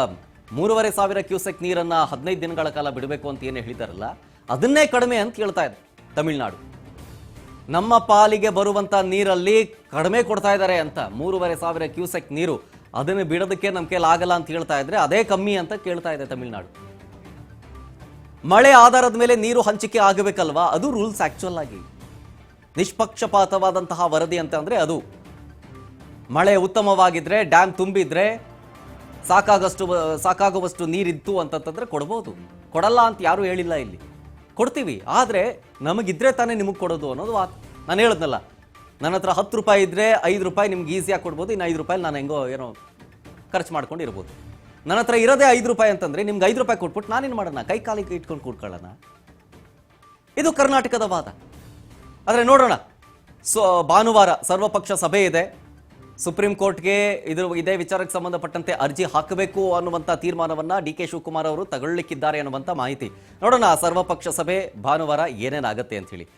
Speaker 1: 3,500 ಕ್ಯೂಸೆಕ್ ನೀರನ್ನು 15 ದಿನಗಳ ಕಾಲ ಬಿಡಬೇಕು ಅಂತ ಏನು ಹೇಳಿದಾರಲ್ಲ, ಅದನ್ನೇ ಕಡಿಮೆ ಅಂತ ಹೇಳ್ತಾ ಇದೆ ತಮಿಳುನಾಡು. ನಮ್ಮ ಪಾಲಿಗೆ ಬರುವಂಥ ನೀರಲ್ಲಿ ಕಡಿಮೆ ಕೊಡ್ತಾ ಇದ್ದಾರೆ ಅಂತ, 3,500 ಕ್ಯೂಸೆಕ್ ನೀರು ಅದನ್ನು ಬಿಡೋದಕ್ಕೆ ನಮ್ಮ ಕೈಲಿ ಆಗಲ್ಲ ಅಂತ ಹೇಳ್ತಾ ಇದ್ರೆ ಅದೇ ಕಮ್ಮಿ ಅಂತ ಕೇಳ್ತಾ ಇದೆ ತಮಿಳುನಾಡು. ಮಳೆ ಆಧಾರದ ಮೇಲೆ ನೀರು ಹಂಚಿಕೆ ಆಗಬೇಕಲ್ವಾ, ಅದು ರೂಲ್ಸ್. ಆಕ್ಚುಯಲ್ ಆಗಿ ನಿಷ್ಪಕ್ಷಪಾತವಾದಂತಹ ವರದಿ ಅಂತ ಅಂದರೆ ಅದು. ಮಳೆ ಉತ್ತಮವಾಗಿದ್ರೆ, ಡ್ಯಾಮ್ ತುಂಬಿದ್ರೆ, ಸಾಕಾಗುವಷ್ಟು ನೀರಿತ್ತು ಅಂತಂತಂದ್ರೆ ಕೊಡ್ಬೋದು. ಕೊಡಲ್ಲ ಅಂತ ಯಾರೂ ಹೇಳಿಲ್ಲ ಇಲ್ಲಿ, ಕೊಡ್ತೀವಿ. ಆದರೆ ನಮಗಿದ್ರೆ ತಾನೇ ನಿಮಗೆ ಕೊಡೋದು ಅನ್ನೋದು ನಾನು ಹೇಳಿದ್ನಲ್ಲ, ನನ್ನ ಹತ್ರ 10 ರೂಪಾಯಿ ಇದ್ದರೆ 5 ರೂಪಾಯಿ ನಿಮ್ಗೆ ಈಸಿಯಾಗಿ ಕೊಡ್ಬೋದು, ಇನ್ನು 5 ರೂಪಾಯಿ ನಾನು ಹೆಂಗೋ ಏನೋ ಖರ್ಚು ಮಾಡ್ಕೊಂಡು ಇರ್ಬೋದು. ನನ್ನ ಹತ್ರ ಇರೋದೇ 5 ರೂಪಾಯಿ ಅಂತಂದರೆ ನಿಮ್ಗೆ 5 ರೂಪಾಯಿ ಕೊಟ್ಬಿಟ್ಟು ನಾನೇನು ಮಾಡೋಣ, ಕೈ ಕಾಲಿಗೆ ಇಟ್ಕೊಂಡು ಕೂಡ್ಕೊಳ್ಳೋಣ. ಇದು ಕರ್ನಾಟಕದ ವಾದ. ಆದರೆ ನೋಡೋಣ, ಭಾನುವಾರ ಸರ್ವಪಕ್ಷ ಸಭೆ ಇದೆ, ಸುಪ್ರೀಂ ಕೋರ್ಟ್ಗೆ ಇದೇ ವಿಚಾರಕ್ಕೆ ಸಂಬಂಧಪಟ್ಟಂತೆ ಅರ್ಜಿ ಹಾಕಬೇಕು ಅನ್ನುವಂಥ ತೀರ್ಮಾನವನ್ನು DK ಶಿವಕುಮಾರ್ ಅವರು ತಗೊಳ್ಳಿಕ್ಕಿದ್ದಾರೆ ಅನ್ನುವಂಥ ಮಾಹಿತಿ. ನೋಡೋಣ ಸರ್ವಪಕ್ಷ ಸಭೆ ಭಾನುವಾರ ಏನೇನಾಗುತ್ತೆ ಅಂತ ಹೇಳಿ.